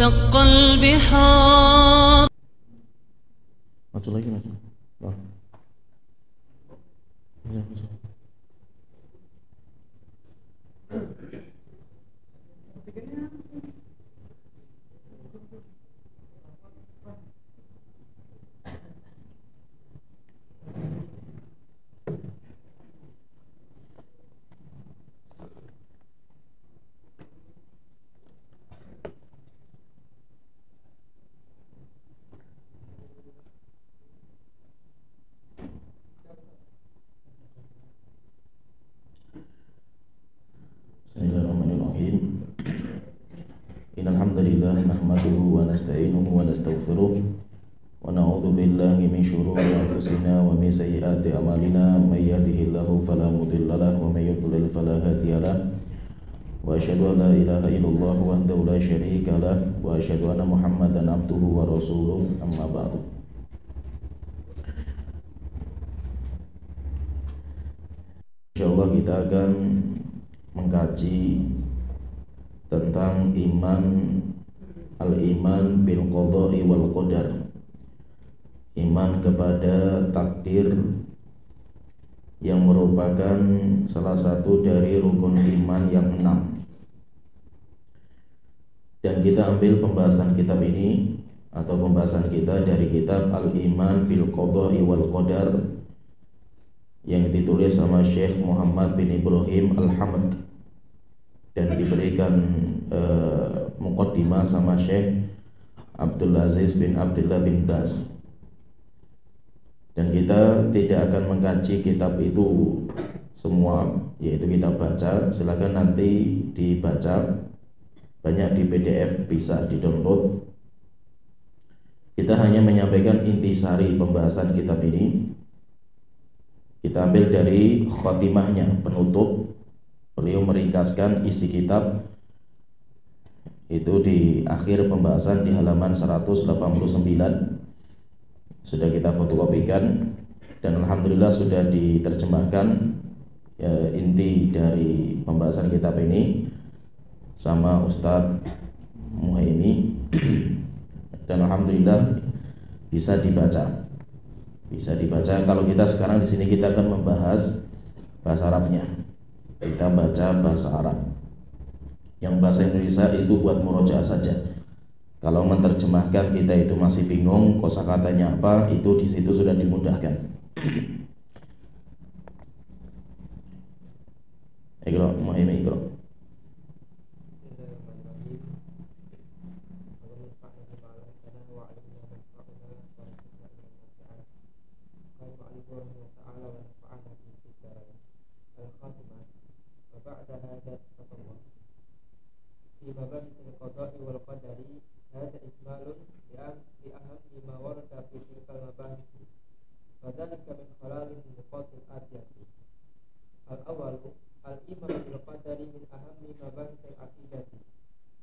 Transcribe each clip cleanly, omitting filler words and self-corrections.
وشق البحار. Maju lagi, maju. Wah. Bismillahirrahmanirrahim. Innal hamdalillah nahmaduhu wa nasta'inuhu wa nastaghfiruh wa na'udzu billahi min shururi anfusina wa min sayyiati a'malina may yahdihillahu fala mudilla lahu wa may yudlil fala hadiya lahu wa asyhadu an la ilaha illallah wahdahu la syarika lahu wa asyhadu anna Muhammadan abduhu wa rasuluh amma ba'du. Insyaallah kita akan mengkaji tentang al-iman bil qada'i wal qadar, iman kepada takdir yang merupakan salah satu dari rukun iman yang 6. Dan kita ambil pembahasan kitab ini atau pembahasan kita dari kitab Al-Iman bil Qada'i wal Qadar yang ditulis sama Syekh Muhammad bin Ibrahim Al-Hamad dan diberikan muqaddimah sama Syekh Abdul Aziz bin Abdullah bin Baz. Dan kita tidak akan mengkaji kitab itu semua, yaitu kita baca. Silakan nanti dibaca, banyak di PDF, bisa di-download. Kita hanya menyampaikan intisari pembahasan kitab ini. Kita ambil dari khotimahnya, penutup. Beliau meringkaskan isi kitab itu di akhir pembahasan di halaman 189. Sudah kita fotokopikan dan alhamdulillah sudah diterjemahkan inti dari pembahasan kitab ini sama Ustadz Muhaimi dan alhamdulillah bisa dibaca. Kalau kita sekarang di sini kita akan membahas bahasa Arabnya. Kita baca bahasa Arab. Yang bahasa Indonesia itu buat murojaah saja. Kalau menerjemahkan kita itu masih bingung kosakatanya apa, itu di situ sudah dimudahkan. Iqra, Muhammad Iqra. في باب القضاء والقدر هذا إجمال لأهم ما ورد في تلك المباحث وذلك من خلال النقاط الآتية. الأول الإيمان بالقدر من أهم مباحث العقيدة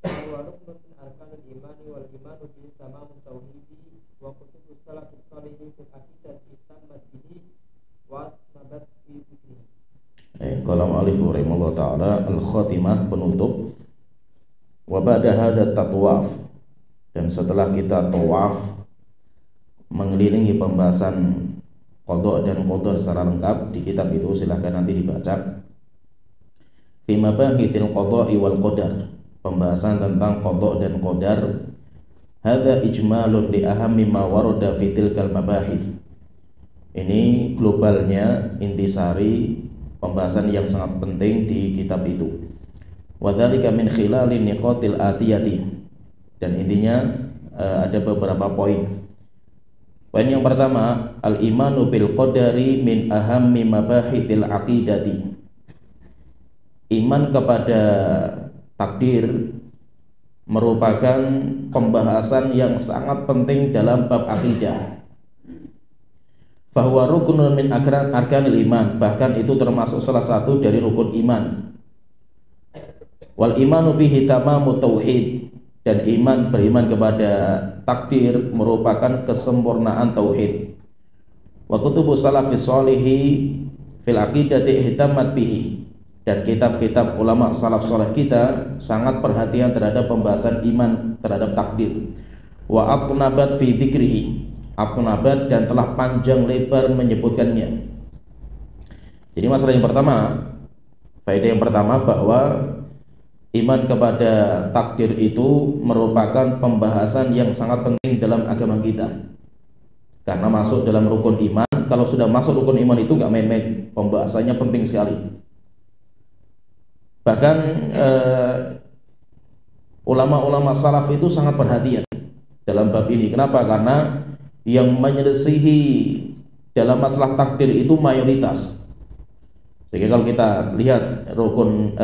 وهو ركن من أركان الإيمان والإيمان به تمام التوحيد وكتب السلف الصالح في العقيدة تمت به وأثبتت في ذكره. Qalam alif rahimahullah ta'ala al-khatimah, penutup. Wa ba'da hadha tatwaf, dan setelah kita tawaf mengelilingi pembahasan qada dan qadar secara lengkap di kitab itu, silahkan nanti dibaca. Fi mabahithil qada'i wal qadar, pembahasan tentang qada dan qadar. Hadza ijmalun li ahammi ma warada fi tilkal mabahith. Ini globalnya, intisari pembahasan yang sangat penting di kitab itu. Wa dzalika min khilali niqatil atiyati, dan intinya ada beberapa poin. Poin yang pertama, al-imanu bil qadari min ahammi mabahithil aqidati. Iman kepada takdir merupakan pembahasan yang sangat penting dalam bab akidah. Fahuwa rukunun min arkanil iman, bahkan itu termasuk salah satu dari rukun iman. Wal imanu bihi tamamu tauhid, dan beriman kepada takdir merupakan kesempurnaan tauhid. Wa kutubu salafis sholihi fil aqidati ihtammat bihi, dan kitab-kitab ulama salaf saleh kita sangat perhatian terhadap pembahasan iman terhadap takdir. Wa aqnabat fi dzikrihi, aqnabat dan telah panjang lebar menyebutkannya. Jadi masalah yang pertama, faedah yang pertama bahwa iman kepada takdir itu merupakan pembahasan yang sangat penting dalam agama kita. Karena masuk dalam rukun iman, kalau sudah masuk rukun iman itu nggak main-main, pembahasannya penting sekali. Bahkan ulama-ulama salaf itu sangat perhatian dalam bab ini. Kenapa? Karena yang menyelisihi dalam masalah takdir itu mayoritas. Jadi kalau kita lihat rukun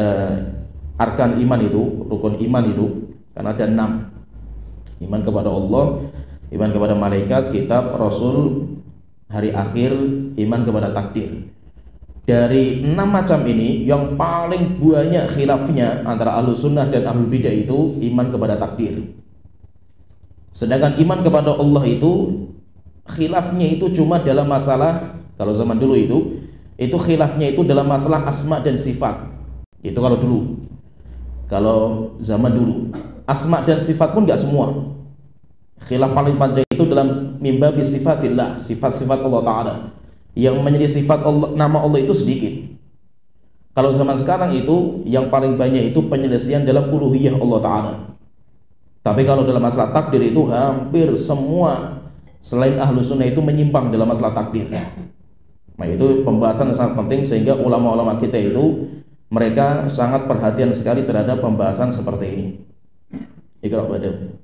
arkan iman itu, rukun iman itu kan ada 6. Iman kepada Allah, iman kepada malaikat, kitab, rasul, hari akhir, iman kepada takdir. Dari 6 macam ini, yang paling banyak khilafnya antara ahlu sunnah dan ahlu bidah itu iman kepada takdir. Sedangkan iman kepada Allah itu khilafnya itu cuma dalam masalah, kalau zaman dulu itu khilafnya itu dalam masalah asma dan sifat. Itu kalau dulu. Kalau zaman dulu, asma dan sifat pun nggak semua. Khilaf paling panjang itu dalam mimbabi sifatillah, sifat-sifat Allah Ta'ala. Yang menjadi sifat Allah, nama Allah itu sedikit. Kalau zaman sekarang itu yang paling banyak itu penyelesaian dalam uluhiyah Allah Ta'ala. Tapi kalau dalam masalah takdir itu hampir semua selain ahlu sunnah itu menyimpang dalam masalah takdir. Nah itu pembahasan yang sangat penting, sehingga ulama-ulama kita itu mereka sangat perhatian sekali terhadap pembahasan seperti ini. Iqra' Badawi.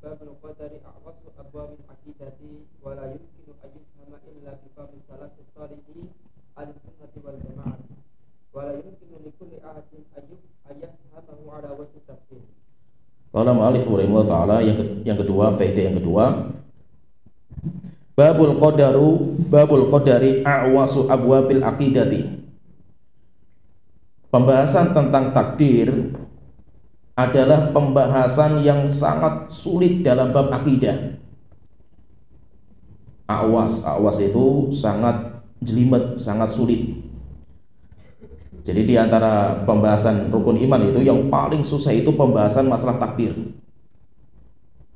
Babul qadari a'wasu abwabil aqidati wa la yumkinu an yufhama illa bi fahmi salafis shalihin al-sunnati wal jamaah wa la yumkinu li kulli ahadin an yafhamahu ala wajhi tafsir. Qala mu'allif rahimahullah ta'ala, yang kedua, faedah yang kedua, babul qadari a'wasu abwabil aqidati. Pembahasan tentang takdir adalah pembahasan yang sangat sulit dalam bab akidah. Awas itu sangat jelimet, sangat sulit. Jadi di antara pembahasan rukun iman itu yang paling susah itu pembahasan masalah takdir.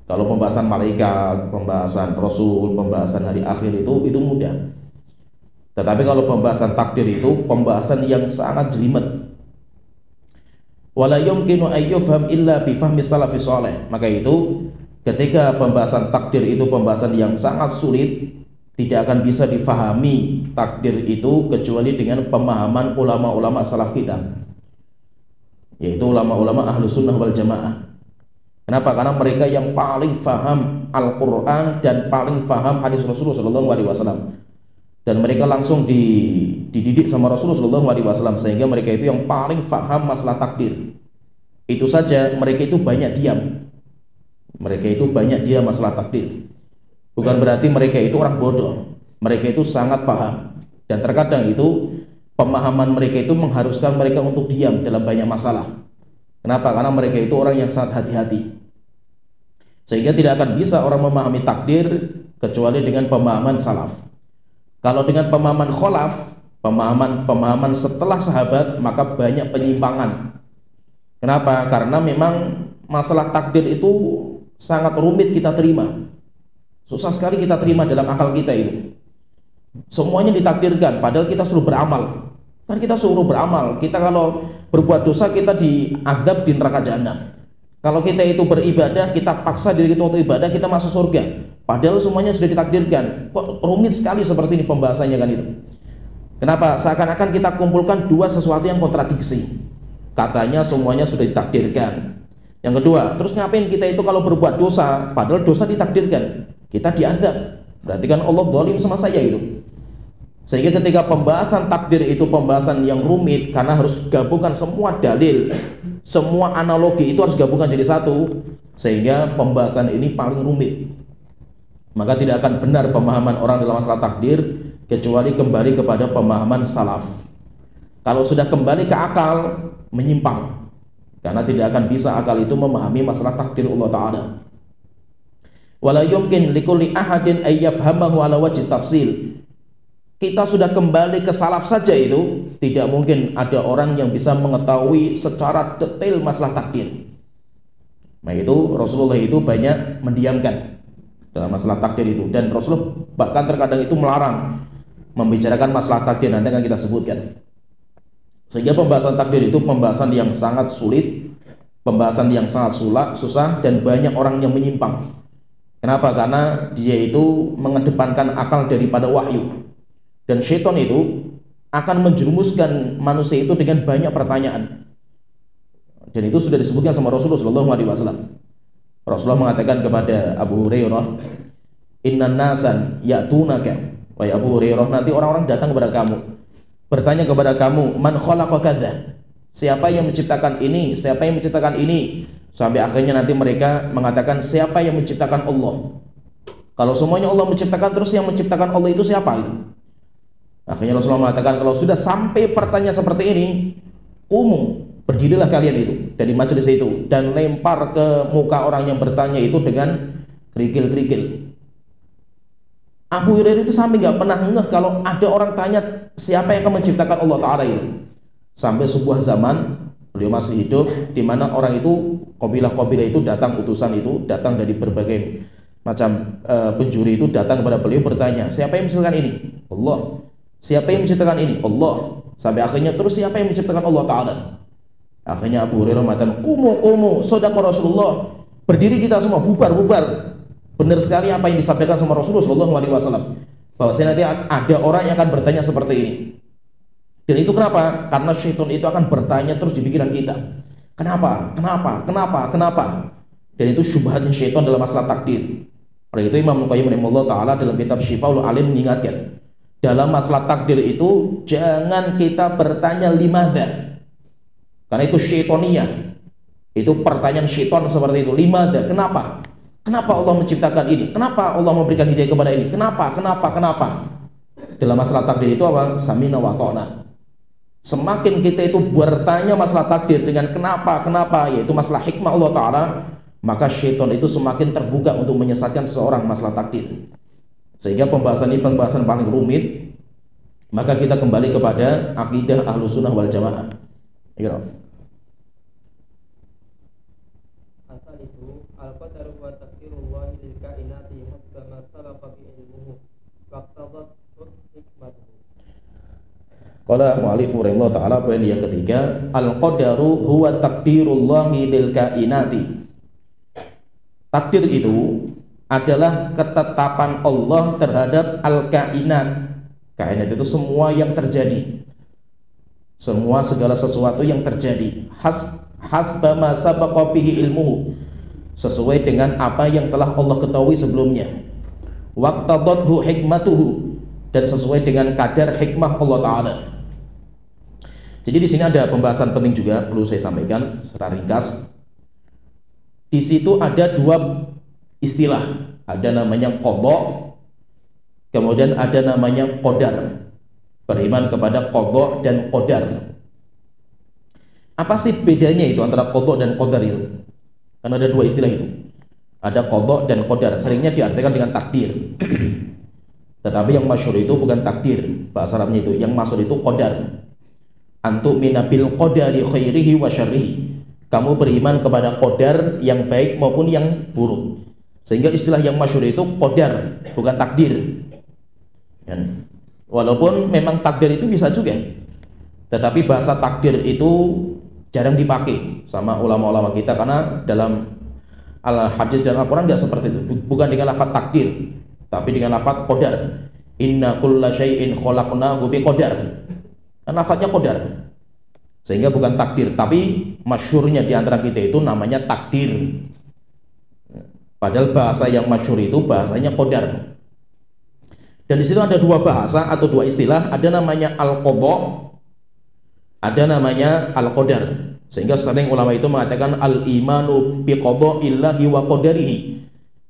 Kalau pembahasan malaikat, pembahasan rasul, pembahasan hari akhir itu mudah. Tetapi kalau pembahasan takdir itu pembahasan yang sangat jelimet. Wala yumkinu an yufham illa bi fahmi salafis saleh. Maka itu ketika pembahasan takdir itu pembahasan yang sangat sulit, tidak akan bisa difahami takdir itu kecuali dengan pemahaman ulama-ulama salaf kita, yaitu ulama-ulama ahlu sunnah wal jamaah. Kenapa? Karena mereka yang paling faham Al-Quran dan paling faham hadis Rasulullah SAW, dan mereka langsung dididik sama Rasulullah SAW, sehingga mereka itu yang paling faham masalah takdir. Itu saja mereka itu banyak diam. Mereka itu banyak diam masalah takdir. Bukan berarti mereka itu orang bodoh. Mereka itu sangat faham. Dan terkadang itu pemahaman mereka itu mengharuskan mereka untuk diam dalam banyak masalah. Kenapa? Karena mereka itu orang yang sangat hati-hati. Sehingga tidak akan bisa orang memahami takdir kecuali dengan pemahaman salaf. Kalau dengan pemahaman kholaf, pemahaman setelah sahabat, maka banyak penyimpangan. Kenapa? Karena memang masalah takdir itu sangat rumit kita terima. Susah sekali kita terima dalam akal kita itu. Semuanya ditakdirkan, padahal kita suruh beramal. Kan kita suruh beramal. Kita kalau berbuat dosa kita diazab di neraka jahanam. Kalau kita itu beribadah, kita paksa diri kita untuk ibadah, kita masuk surga. Padahal semuanya sudah ditakdirkan. Kok rumit sekali seperti ini pembahasannya kan itu. Kenapa? Seakan-akan kita kumpulkan dua sesuatu yang kontradiksi. Katanya semuanya sudah ditakdirkan. Yang kedua, terus ngapain kita itu kalau berbuat dosa, padahal dosa ditakdirkan, kita diazab. Berarti kan Allah zalim sama saya itu. Sehingga ketika pembahasan takdir itu pembahasan yang rumit, karena harus gabungkan semua dalil, semua analogi itu harus gabungkan jadi satu, sehingga pembahasan ini paling rumit. Maka tidak akan benar pemahaman orang dalam masalah takdir kecuali kembali kepada pemahaman salaf. Kalau sudah kembali ke akal, menyimpang. Karena tidak akan bisa akal itu memahami masalah takdir Allah Ta'ala. Wala yumkin likulli ahadin ay yafhamahu ala wajhi tafsil. kita sudah kembali ke salaf saja itu tidak mungkin ada orang yang bisa mengetahui secara detail masalah takdir. Nah itu Rasulullah itu banyak mendiamkan dalam masalah takdir itu, dan Rasulullah bahkan terkadang itu melarang membicarakan masalah takdir, nanti akan kita sebutkan. Sehingga pembahasan takdir itu pembahasan yang sangat sulit, pembahasan yang sangat susah, dan banyak orang yang menyimpang. Kenapa? Karena dia itu mengedepankan akal daripada wahyu, dan syaitan itu akan menjerumuskan manusia itu dengan banyak pertanyaan. Dan itu sudah disebutkan sama Rasulullah SAW. Rasulullah mengatakan kepada Abu Hurairah, "Innan nasan ya'tunaka." Wahai Abu Hurairah, nanti orang-orang datang kepada kamu, bertanya kepada kamu, "Man khalaqa kadza?" Siapa yang menciptakan ini? Siapa yang menciptakan ini? Sampai akhirnya nanti mereka mengatakan, siapa yang menciptakan Allah? Kalau semuanya Allah menciptakan, terus yang menciptakan Allah itu siapa itu? Akhirnya Rasulullah mengatakan, kalau sudah sampai pertanyaan seperti ini, berdirilah kalian itu dari majelis itu dan lempar ke muka orang yang bertanya itu dengan kerikil-kerikil. Abu Hurairah itu sampai nggak pernah ngeh kalau ada orang tanya siapa yang akan menciptakan Allah Ta'ala itu. Sampai sebuah zaman beliau masih hidup, di mana orang itu, kabilah-kabilah itu datang, utusan itu datang dari berbagai macam penjuri itu datang kepada beliau bertanya, siapa yang menciptakan ini? Allah. Siapa yang menciptakan ini? Allah. Sampai akhirnya terus siapa yang menciptakan Allah Ta'ala? Akhirnya Abu Hurairah mengatakan, kumu, sodaqah Rasulullah, berdiri kita semua, bubar. Benar sekali apa yang disampaikan sama Rasulullah SAW, bahwa nanti ada orang yang akan bertanya seperti ini. Dan itu kenapa? Karena syaitan itu akan bertanya terus di pikiran kita. Kenapa? Dan itu syubhatnya syaitan dalam masalah takdir. Oleh itu Imam Al-Qayyim rahimahullah ta'ala dalam kitab Syifaul Alim mengingatkan, dalam masalah takdir itu jangan kita bertanya limadza, karena itu syaitoniyah. Itu pertanyaan syaitan seperti itu. Limadza, kenapa? Kenapa Allah menciptakan ini? Kenapa Allah memberikan hidayah kepada ini? Kenapa? Dalam masalah takdir itu apa? Samina wa ta'na. Semakin kita itu bertanya masalah takdir dengan kenapa, yaitu masalah hikmah Allah Ta'ala, maka syaitan itu semakin terbuka untuk menyesatkan seseorang masalah takdir. Sehingga pembahasan ini pembahasan paling rumit. Maka kita kembali kepada akidah Ahlus Sunnah wal Jamaah. Asal itu al-qadaru wa taqdirullah lil kainati hasba ma sabaqa bi ilmuhu waqtadat hikmatuhu. Qala mu'allif rahimahullah ta'ala, poin yang ketiga, al-qadaru huwa taqdirullahi lil kainati. Takdir itu adalah ketetapan Allah terhadap al-kainat. Kainat itu semua yang terjadi, segala sesuatu yang terjadi. Hasba ma sabaqa bihi ilmuhu, sesuai dengan apa yang telah Allah ketahui sebelumnya. Waqtadathu hikmatuhu, dan sesuai dengan kadar hikmah Allah Ta'ala. Jadi di sini ada pembahasan penting juga perlu saya sampaikan secara ringkas. Di situ ada dua istilah, ada namanya qadha, kemudian ada namanya qadar. Beriman kepada qadha dan qadar. Apa sih bedanya itu antara qadha dan qadar itu? Karena ada dua istilah itu. Ada qadha dan qadar, seringnya diartikan dengan takdir. Tetapi yang masyhur itu bukan takdir, bahasa Arabnya itu. Yang masyhur itu qadar. Antu'mina bil qadari khairihi wa syarrihi. Kamu beriman kepada qadar yang baik maupun yang buruk. Sehingga istilah yang masyhur itu qadar, bukan takdir. Walaupun memang takdir itu bisa juga, tetapi bahasa takdir itu jarang dipakai sama ulama-ulama kita, karena dalam hadis dan Al-Quran nggak seperti itu. Bukan dengan lafaz takdir, tapi dengan lafaz qadar. Inna kulla syai'in khalaqnahu bi qadar. Lafaznya qadar, sehingga bukan takdir. Tapi masyhurnya di antara kita itu namanya takdir, padahal bahasa yang masyhur itu bahasanya qadar. Dan di situ ada dua bahasa atau dua istilah, ada namanya al-qadha, ada namanya al-qadar. Sehingga sering ulama itu mengatakan al-imanu bi qadha'illahi wa qadarihi,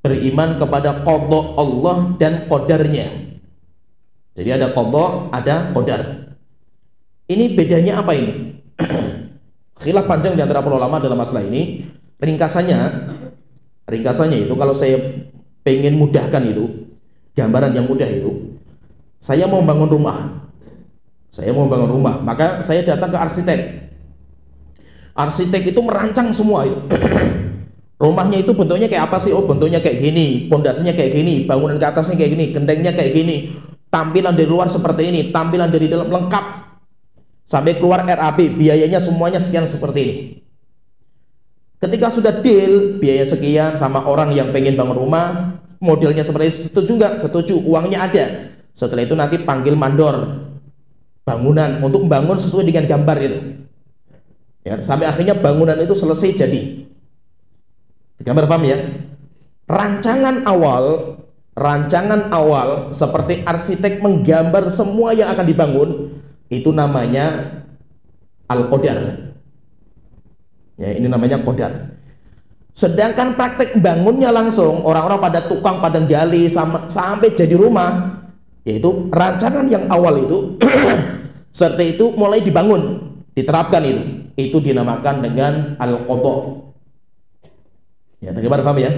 beriman kepada qadha Allah dan qadarnya. Jadi ada qadha, ada qadar. Ini bedanya apa ini? Khilaf panjang di antara para ulama dalam masalah ini. Ringkasannya itu, kalau saya pengen mudahkan itu, gambaran yang mudah itu, Saya mau bangun rumah. Maka saya datang ke arsitek. Arsitek itu merancang semua itu. Rumahnya itu bentuknya kayak apa sih? Oh, bentuknya kayak gini, pondasinya kayak gini, bangunan ke atasnya kayak gini, gentengnya kayak gini, tampilan dari luar seperti ini, tampilan dari dalam lengkap, sampai keluar RAB, biayanya semuanya sekian seperti ini. Ketika sudah deal, biaya sekian sama orang yang pengen bangun rumah, modelnya seperti ini, setuju nggak? Setuju, uangnya ada. Setelah itu nanti panggil mandor bangunan untuk bangun sesuai dengan gambar itu. Ya, sampai akhirnya bangunan itu selesai jadi. Gambar paham ya? Rancangan awal seperti arsitek menggambar semua yang akan dibangun, itu namanya al-qadar. Ya, ini namanya qadar. Sedangkan praktek bangunnya langsung, orang-orang pada tukang pada gali sampai jadi rumah, yaitu rancangan yang awal itu serta itu mulai dibangun, diterapkan itu dinamakan dengan al-qada. Ya, bagaimana paham ya?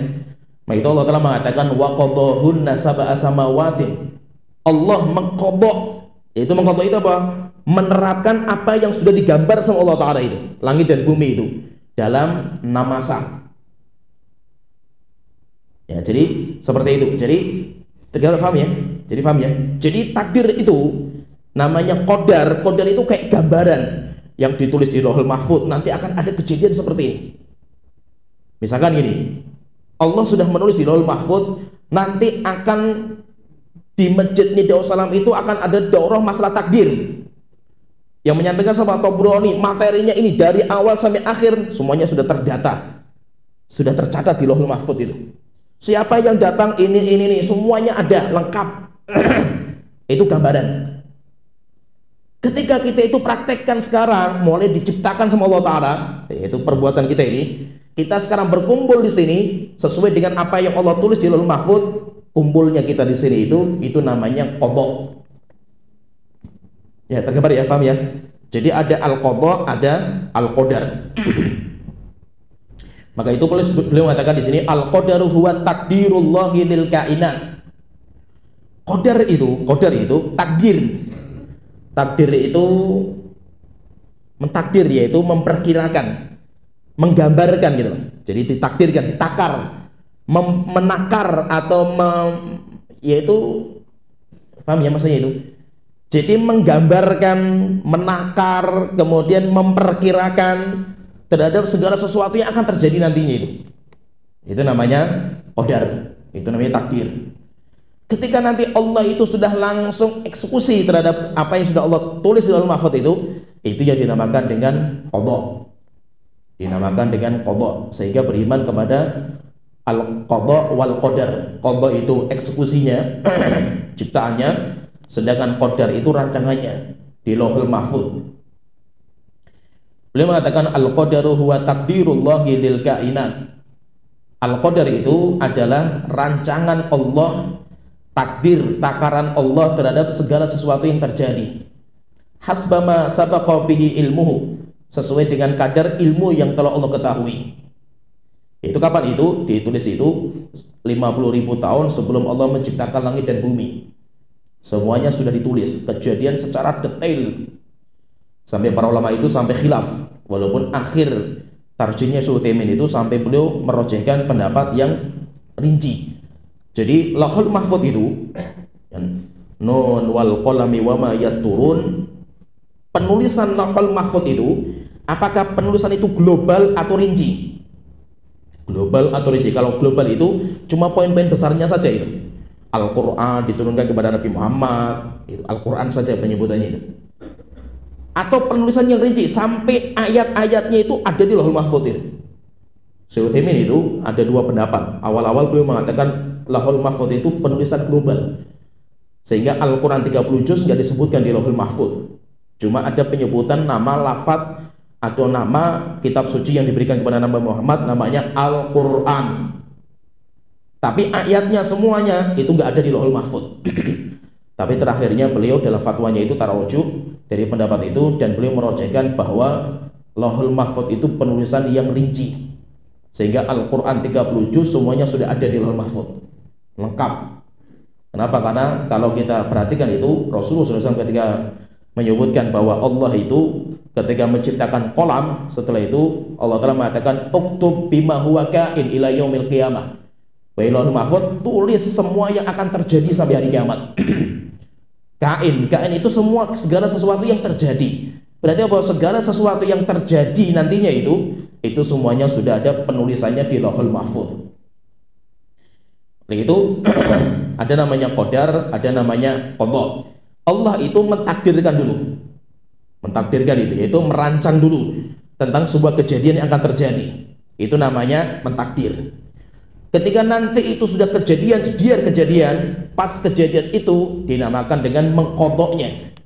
Maka itu Allah telah mengatakan wa qadahunna sab'a samawatin. Allah mengqadha. Yaitu mengqadha itu apa? Menerapkan apa yang sudah digambar sama Allah Ta'ala itu, langit dan bumi itu, dalam 6 masa. Ya, jadi seperti itu. Jadi paham ya? Jadi paham ya? Jadi takdir itu namanya qadar. Qadar itu kayak gambaran yang ditulis di Lauhul Mahfuz, nanti akan ada kejadian seperti ini. Misalkan gini, Allah sudah menulis di Lauhul Mahfuz, nanti akan di Masjid Nidausalam itu akan ada daurah masalah takdir yang menyampaikan sama Tobroni, materinya ini dari awal sampai akhir semuanya sudah terdata, sudah tercatat di Lauhul Mahfuz itu. Siapa yang datang ini semuanya ada lengkap. Itu gambaran. Ketika kita itu praktekkan sekarang, mulai diciptakan sama Allah Ta'ala, yaitu perbuatan kita ini, kita sekarang berkumpul di sini sesuai dengan apa yang Allah tulis di Lauhul Mahfuz. Kumpulnya kita di sini itu namanya qadha. Ya, tergambar ya, paham ya? Jadi ada al-qadha, ada al-qadar. Maka itu beliau mengatakan di sini al-qadaru huwa takdirullahi lil kainat. Qadar itu takdir. Takdir itu mentakdir, yaitu memperkirakan, menggambarkan gitu. Jadi ditakdirkan, ditakar, menakar atau yaitu paham ya maksudnya itu. Jadi menggambarkan, menakar, kemudian memperkirakan terhadap segala sesuatu yang akan terjadi nantinya itu. Itu namanya qadar, itu namanya takdir. Ketika nanti Allah itu sudah langsung eksekusi terhadap apa yang sudah Allah tulis di Lauhul Mahfuz itu yang dinamakan dengan qadha. Dinamakan dengan qadha, sehingga beriman kepada al-qadha wal qadar. Qadha itu eksekusinya, ciptaannya, sedangkan qadar itu rancangannya di Lauhul Mahfuz. Beliau mengatakan al-qadaru huwa takdirullahi lil kainat. Al-qadar itu adalah rancangan Allah, takdir, takaran Allah terhadap segala sesuatu yang terjadi. Hasbama sabaqa bihi ilmuhu, sesuai dengan kadar ilmu yang telah Allah ketahui. Itu kapan itu? Ditulis itu 50.000 tahun sebelum Allah menciptakan langit dan bumi. Semuanya sudah ditulis, kejadian secara detail. Sampai para ulama itu sampai khilaf, walaupun akhir tarjihnya Syekh Utsaimin itu sampai beliau merojehkan pendapat yang rinci. Jadi Lauhul Mahfuz itu nun wal qalami wama yasturun, penulisan Lauhul Mahfuz itu apakah penulisan itu global atau rinci? Global atau rinci? Kalau global itu cuma poin-poin besarnya saja itu. Al-Quran diturunkan kepada Nabi Muhammad, itu Al-Quran saja penyebutannya itu. Atau penulisan yang rinci sampai ayat-ayatnya itu ada di Lauhul Mahfuz itu. Syekh Utsaimin itu ada dua pendapat. Awal-awal beliau mengatakan Lauhul Mahfuz itu penulisan global, sehingga Al-Quran 30 juz nggak disebutkan di Lauhul Mahfuz. Cuma ada penyebutan nama lafadz atau nama kitab suci yang diberikan kepada Nabi Muhammad, namanya Al-Quran. Tapi ayatnya semuanya itu nggak ada di Lauhul Mahfuz. Tapi terakhirnya beliau dalam fatwanya itu tarujuk dari pendapat itu, dan beliau merojehkan bahwa Lauhul Mahfuz itu penulisan yang rinci, sehingga Al-Quran 30 juz semuanya sudah ada di Lauhul Mahfuz, lengkap. Kenapa? Karena kalau kita perhatikan itu Rasulullah SAW ketika menyebutkan bahwa Allah itu ketika menciptakan kolam, setelah itu Allah Ta'ala mengatakan uktub bima huwa kain ila yaumil qiyamah. Bailul mahfud, tulis semua yang akan terjadi sampai hari kiamat. Kain itu semua, segala sesuatu yang terjadi. Berarti bahwa segala sesuatu yang terjadi nantinya itu semuanya sudah ada penulisannya di Lauhul Mahfuz. Itu ada namanya qadar, ada namanya qada. Allah itu mentakdirkan dulu. Mentakdirkan itu, yaitu merancang dulu tentang sebuah kejadian yang akan terjadi. Itu namanya mentakdir. Ketika nanti itu sudah kejadian, pas kejadian itu dinamakan dengan mengqadanya.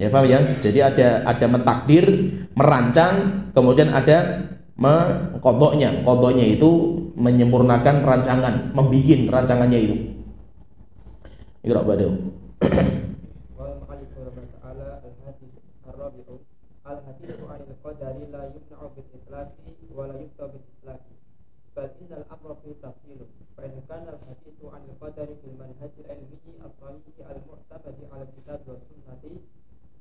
Ya paham ya? Jadi ada mentakdir, merancang, kemudian ada mengqadanya. Qadanya itu menyempurnakan rancangan, membikin rancangannya itu. Iqra ba'dahu. Al-hadithu 'anil qadari la yumna'u bil itlaqi wa la yufta bil itlaqi. Bal innal amra fi tafsil. Fa in kana al-hadithu 'anil qadari bil manhaj al-ilmi as-sahih al-mu'tamad 'ala al-kitab wa sunnati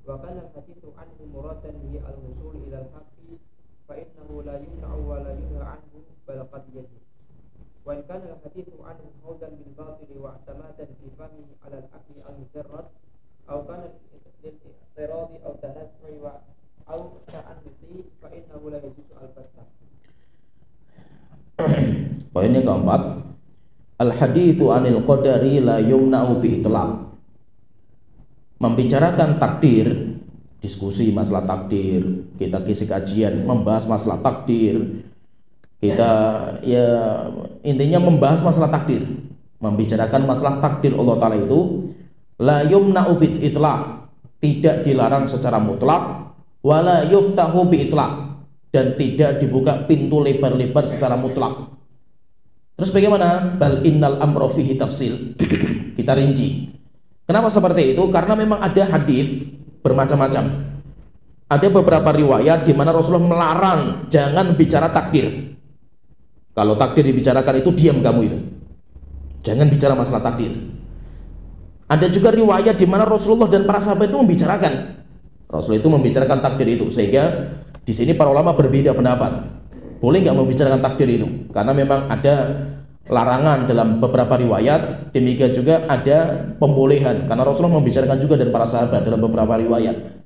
wa kana al-hadithu 'anhu muradan bi al-wusul ila al-haqqi fa innahu la yumna'u wa la yunha 'anhu bal qad yajib. Wa in kana al-hadithu 'anhu hawdan bil batil wa i'tamadan fi fahmihi 'ala al-aqli al-mujarrad aw kana lil-i'tiradi aw tanassu'i wa au ta'annuti fa innahu la yajuzu al-batta. Poin yang keempat, al-haditsu 'anil qadari la yumna'u bi itlaq. Membicarakan takdir, diskusi masalah takdir, kita kisi kajian membahas masalah takdir. Kita ya intinya membahas masalah takdir, membicarakan masalah takdir Allah Ta'ala itu la yumna'u bi itlaq, tidak dilarang secara mutlak, wala yuftahu bi itlaq, dan tidak dibuka pintu lebar-lebar secara mutlak. Terus bagaimana? Bal innal amra fihi tafsil. Kita rinci. Kenapa seperti itu? Karena memang ada hadis bermacam-macam. Ada beberapa riwayat di mana Rasulullah melarang jangan bicara takdir. Kalau takdir dibicarakan itu diam kamu itu. Jangan bicara masalah takdir. Ada juga riwayat di mana Rasulullah dan para sahabat itu membicarakan. Rasul itu membicarakan takdir itu, sehingga di sini para ulama berbeda pendapat. Boleh nggak membicarakan takdir itu? Karena memang ada larangan dalam beberapa riwayat. Demikian juga ada pembolehan, karena Rasulullah membicarakan juga dan para sahabat dalam beberapa riwayat.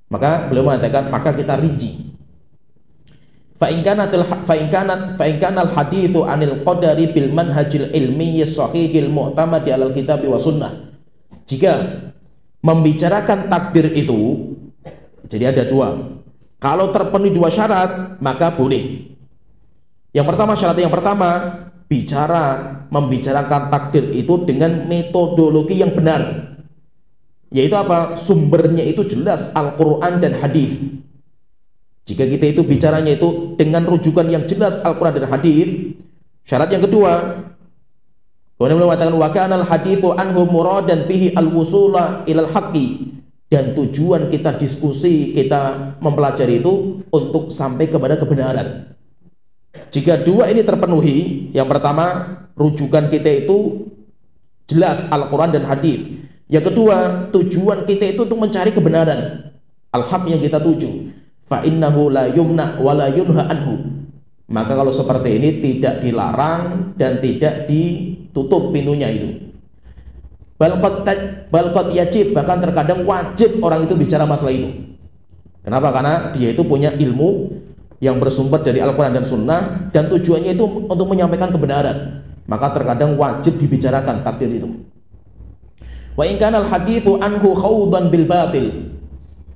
Maka beliau mengatakan, maka kita rinci. Fa in kana al-haditsu 'anil qadari bil manhajil ilmi as-sahihil mu'tamad 'alal kitab wa sunnah. Jika membicarakan takdir itu, jadi ada dua. Kalau terpenuhi dua syarat, maka boleh. Yang pertama, syarat yang pertama, membicarakan takdir itu dengan metodologi yang benar. Yaitu apa? Sumbernya itu jelas Al-Quran dan hadis. Jika kita itu bicaranya itu dengan rujukan yang jelas Al-Quran dan hadis. Syarat yang kedua, kemudian beliau mengatakan wa kana al-haditsu anhu muradan bihi al-wusula ilal haqqi, dan tujuan kita diskusi, kita mempelajari itu untuk sampai kepada kebenaran. Jika dua ini terpenuhi, yang pertama rujukan kita itu jelas Al-Quran dan hadis. Yang kedua, tujuan kita itu untuk mencari kebenaran, al-haq yang kita tuju. Fa innahu la yumna wa la yunha anhu. Maka kalau seperti ini tidak dilarang dan tidak ditutup pintunya itu. Balqad yajib, bahkan terkadang wajib orang itu bicara masalah itu. Kenapa? Karena dia itu punya ilmu yang bersumber dari Al-Quran dan Sunnah, dan tujuannya itu untuk menyampaikan kebenaran. Maka terkadang wajib dibicarakan takdir itu. Wa in kana al-haditsu anhu khawdan bil batil.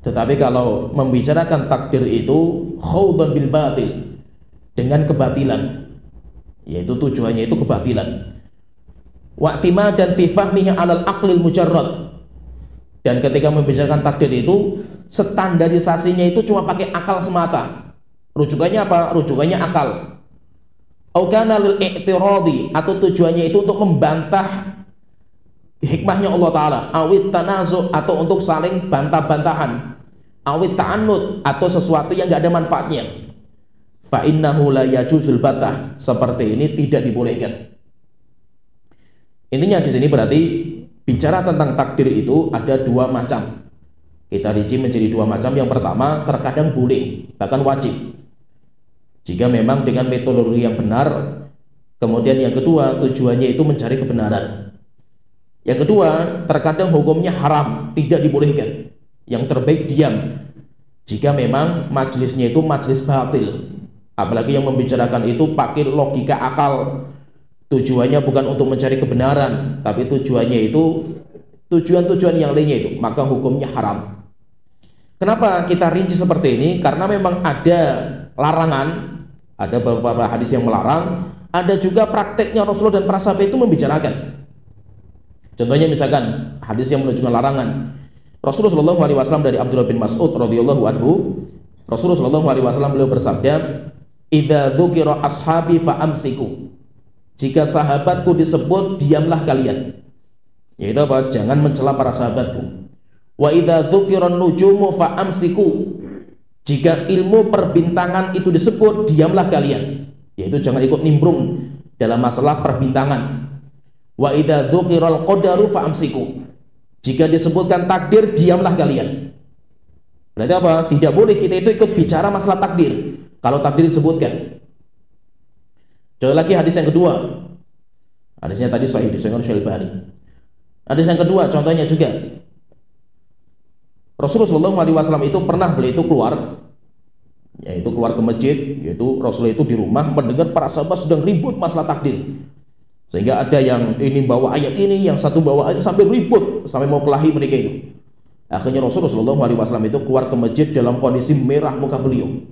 Tetapi kalau membicarakan takdir itu khawdan bil batil, dengan kebatilan, yaitu tujuannya itu kebatilan. Wa'tima dan fi fahmihi 'alal aqlil mujarrad, dan ketika membicarakan takdir itu standarisasinya itu cuma pakai akal semata. Rujukannya apa? Rujukannya akal. Au kana lil i'tiradi, atau tujuannya itu untuk membantah hikmahnya Allah Ta'ala. Awit tanazu, atau untuk saling bantah-bantahan. Awit ta'annud, atau sesuatu yang gak ada manfaatnya. Fa innahu la yajuzul batah, seperti ini tidak dibolehkan. Intinya di sini berarti bicara tentang takdir itu ada dua macam. Kita rinci menjadi dua macam. Yang pertama, terkadang boleh, bahkan wajib, jika memang dengan metodologi yang benar. Kemudian yang kedua, tujuannya itu mencari kebenaran. Yang kedua, terkadang hukumnya haram, tidak dibolehkan. Yang terbaik diam, jika memang majelisnya itu majelis batil, apalagi yang membicarakan itu pakai logika akal, tujuannya bukan untuk mencari kebenaran, tapi tujuannya itu tujuan-tujuan yang lainnya itu, maka hukumnya haram. Kenapa kita rinci seperti ini? Karena memang ada larangan, ada beberapa hadis yang melarang, ada juga prakteknya Rasulullah dan para sahabat itu membicarakan. Contohnya misalkan hadis yang menunjukkan larangan. Rasulullah SAW dari Abdullah bin Mas'ud radhiyallahu anhu, Rasulullah SAW beliau bersabda, "Idza dzukira ashabi fa'amsiku." Jika sahabatku disebut, diamlah kalian. Yaitu apa? Jangan mencela para sahabatku. Wa idza dzukira nujumu fa'amsiku. Jika ilmu perbintangan itu disebut, diamlah kalian. Yaitu jangan ikut nimbrung dalam masalah perbintangan. Wa idza dzukiral qadaru fa'amsiku. Jika disebutkan takdir, diamlah kalian. Berarti apa? Tidak boleh kita itu ikut bicara masalah takdir kalau takdir disebutkan. Coba lagi hadis yang kedua. Hadisnya tadi sahih disebutkan Syalbani. Hadis yang kedua contohnya juga. Rasulullah SAW itu pernah beliau itu keluar, yaitu keluar ke masjid, yaitu Rasulullah itu di rumah mendengar para sahabat sedang ribut masalah takdir. Sehingga ada yang ini bawa ayat ini, yang satu bawa ayat, sampai ribut, sampai mau kelahi mereka itu. Akhirnya Rasulullah SAW itu keluar ke masjid dalam kondisi merah muka beliau.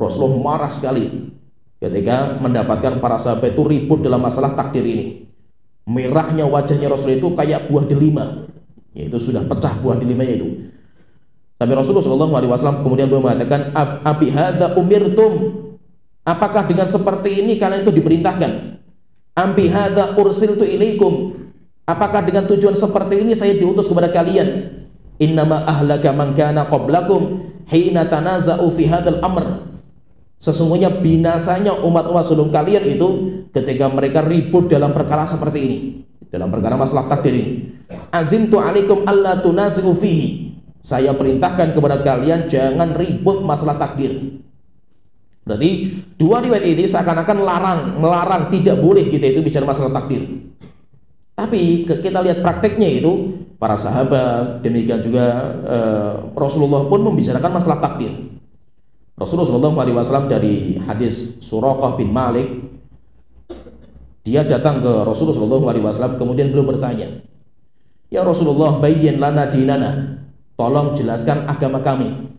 Rasulullah marah sekali ketika mendapatkan para sahabat itu ribut dalam masalah takdir ini. Merahnya wajahnya Rasulullah itu kayak buah delima, yaitu sudah pecah buah delimanya itu. Sampai Rasulullah SAW kemudian beliau mengatakan, "Abi hadza umirtum." Apakah dengan seperti ini kalian itu diperintahkan? Ambi hadza ursiltu ilaikum. Apakah dengan tujuan seperti ini saya diutus kepada kalian? Innama ahlaka man kana qablakum hina tanaza'u fi hadzal amr. Sesungguhnya binasanya umat-umat sebelum kalian itu ketika mereka ribut dalam perkara seperti ini, dalam perkara masalah takdir ini. Azimtu alaikum alla tunazi'u fihi. Saya perintahkan kepada kalian jangan ribut masalah takdir. Berarti dua riwayat ini seakan-akan melarang tidak boleh kita itu bicara masalah takdir. Tapi kita lihat prakteknya itu para sahabat, demikian juga Rasulullah pun membicarakan masalah takdir. Rasulullah SAW dari hadis Suraqah bin Malik, dia datang ke Rasulullah SAW, kemudian beliau bertanya, "Ya Rasulullah, bayyin lana dinana." Tolong jelaskan agama kami.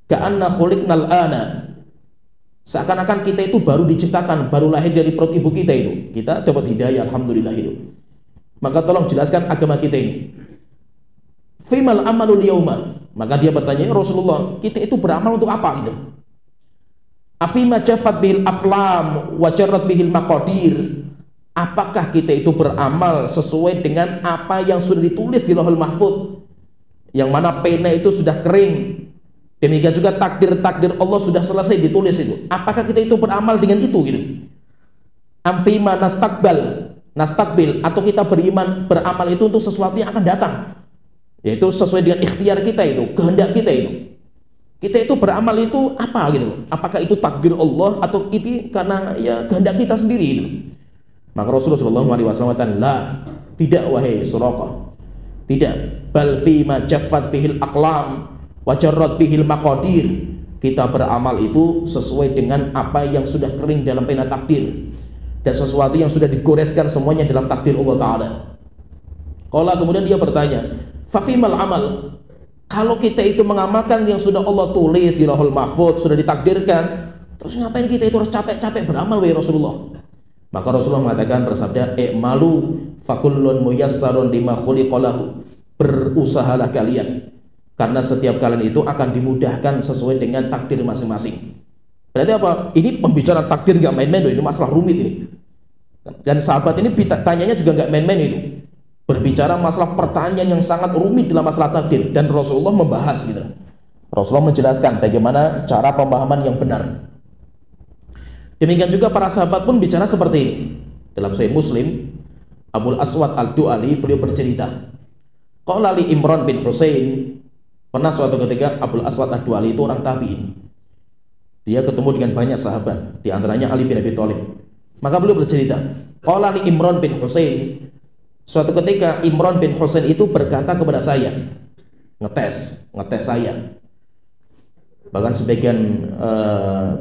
Ka'anna khuliqnal ana. Seakan-akan kita itu baru diciptakan, baru lahir dari perut ibu kita itu. Kita dapat hidayah, alhamdulillah itu. Maka tolong jelaskan agama kita ini. Fimal amalul yauma. Maka dia bertanya, "Ya Rasulullah, kita itu beramal untuk apa gitu?" Afima jafat bihil aflam wa jarrat bihil maqadir. Apakah kita itu beramal sesuai dengan apa yang sudah ditulis di Lauhul Mahfuz, yang mana pena itu sudah kering, demikian juga takdir-takdir Allah sudah selesai ditulis itu. Apakah kita itu beramal dengan itu gitu? Amfima nastakbil, atau kita beramal itu untuk sesuatu yang akan datang, yaitu sesuai dengan ikhtiar kita itu, kehendak kita itu. Kita itu beramal itu apa gitu? Apakah itu takdir Allah atau ini karena ya kehendak kita sendiri gitu? Maka Rasulullah SAW la, tidak wahai Suraqah, tidak. Bal fima jaffat bihil aqlam wa jarrat bihil maqadir. Kita beramal itu sesuai dengan apa yang sudah kering dalam pena takdir, dan sesuatu yang sudah digoreskan semuanya dalam takdir Allah Ta'ala. Qala, kemudian dia bertanya, fafimal amal. Kalau kita itu mengamalkan yang sudah Allah tulis di Lauhul Mahfuz, sudah ditakdirkan, terus ngapain kita itu harus capek-capek beramal wahai Rasulullah? Maka Rasulullah mengatakan, bersabda, i'malu fakullun muyassarun lima khuliqa lahu. Berusahalah kalian, karena setiap kalian itu akan dimudahkan sesuai dengan takdir masing-masing. Berarti apa? Ini pembicaraan takdir nggak main-main loh, ini masalah rumit ini. Dan sahabat ini tanyanya juga nggak main-main itu. Berbicara masalah pertanyaan yang sangat rumit dalam masalah takdir, dan Rasulullah membahas gitu. Rasulullah menjelaskan bagaimana cara pemahaman yang benar. Demikian juga para sahabat pun bicara seperti ini. Dalam Sahih Muslim, Abul Aswad Ad-Du'ali, beliau bercerita, qala li Imran bin Husain, pernah suatu ketika Abul Aswad Ad-Du'ali itu orang tabi'in. Dia ketemu dengan banyak sahabat, di antaranya Ali bin Abi Thalib. Maka beliau bercerita, qala li Imran bin Husain, suatu ketika Imran bin Husain itu berkata kepada saya, ngetes saya. Bahkan sebagian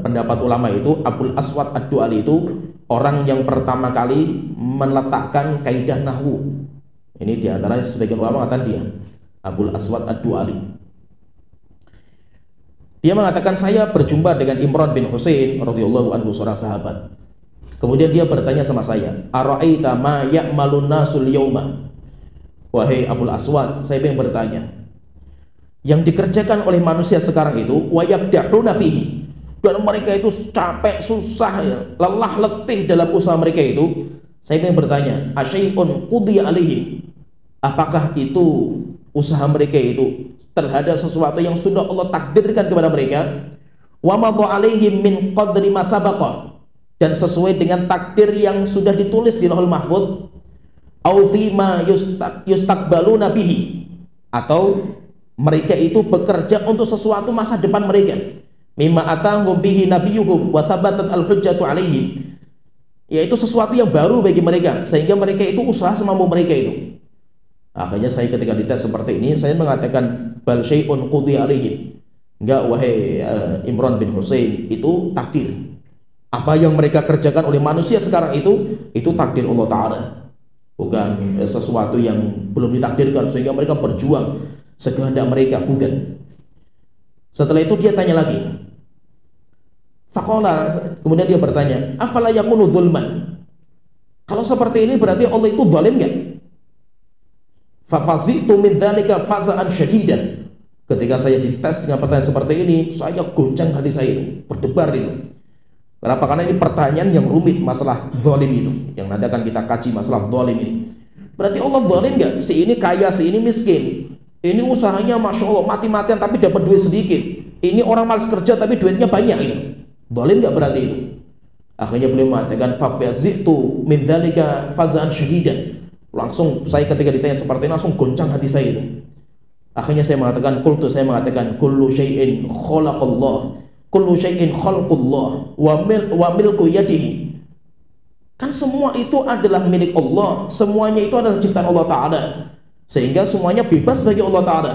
pendapat ulama itu Abul Aswad Ad-Du'ali itu orang yang pertama kali meletakkan kaidah nahwu. Ini diantara sebagian ulama mengatakan dia Abul Aswad Ad-Du'ali. Dia mengatakan, saya berjumpa dengan Imran bin Husain radhiyallahu anhu, seorang sahabat. Kemudian dia bertanya sama saya, ara'aita ma ya'malun nasul yauma. Wahai Abul Aswad, saya ingin bertanya, yang dikerjakan oleh manusia sekarang itu wayabdahuna fihi, dan mereka itu capek, susah, lelah, letih dalam usaha mereka itu. Saya ingin bertanya, asyai'un qudiya alaihim, apakah itu usaha mereka itu terhadap sesuatu yang sudah Allah takdirkan kepada mereka, wa madha alaihim min qadri ma sabaqa, dan sesuai dengan takdir yang sudah ditulis di Lauhul Mahfuz, au fi ma yustaqbaluna bihi, atau mereka itu bekerja untuk sesuatu masa depan mereka, mimma atahum bihi nabiyuhum wa thabatat al-hujjatu alaihim, yaitu sesuatu yang baru bagi mereka sehingga mereka itu usaha semampu mereka itu. Akhirnya saya ketika dites seperti ini, saya mengatakan bal syai'un qudi alaihim, enggak wahai Imran bin Husain, itu takdir. Apa yang mereka kerjakan oleh manusia sekarang itu takdir Allah Ta'ala, bukan sesuatu yang belum ditakdirkan sehingga mereka berjuang sekehendak mereka, bukan. Setelah itu dia tanya lagi, faqala, kemudian dia bertanya, afala yakunu dzulman, kalau seperti ini berarti Allah itu zalim enggak? Fafazitu min dzalika faza'an syadidan. Ketika saya dites dengan pertanyaan seperti ini, saya goncang hati saya itu, berdebar itu. Kenapa? Karena ini pertanyaan yang rumit, masalah zalim itu, yang nanti akan kita kaji masalah zalim ini. Berarti Allah zalim enggak? Si ini kaya, si ini miskin. Ini usahanya Masya Allah mati-matian tapi dapat duit sedikit. Ini orang malas kerja tapi duitnya banyak itu. Zalim enggak berarti itu? Akhirnya beliau mengatakan fafazitu min dzalika faza'an syadidan. Langsung saya ketika ditanya seperti ini langsung goncang hati saya itu. Akhirnya saya mengatakan kullu syai'in khalaqallah, kullu syai'in khalqullah wa milku yadihi. Kan semua itu adalah milik Allah, semuanya itu adalah ciptaan Allah Ta'ala, sehingga semuanya bebas bagi Allah Ta'ala.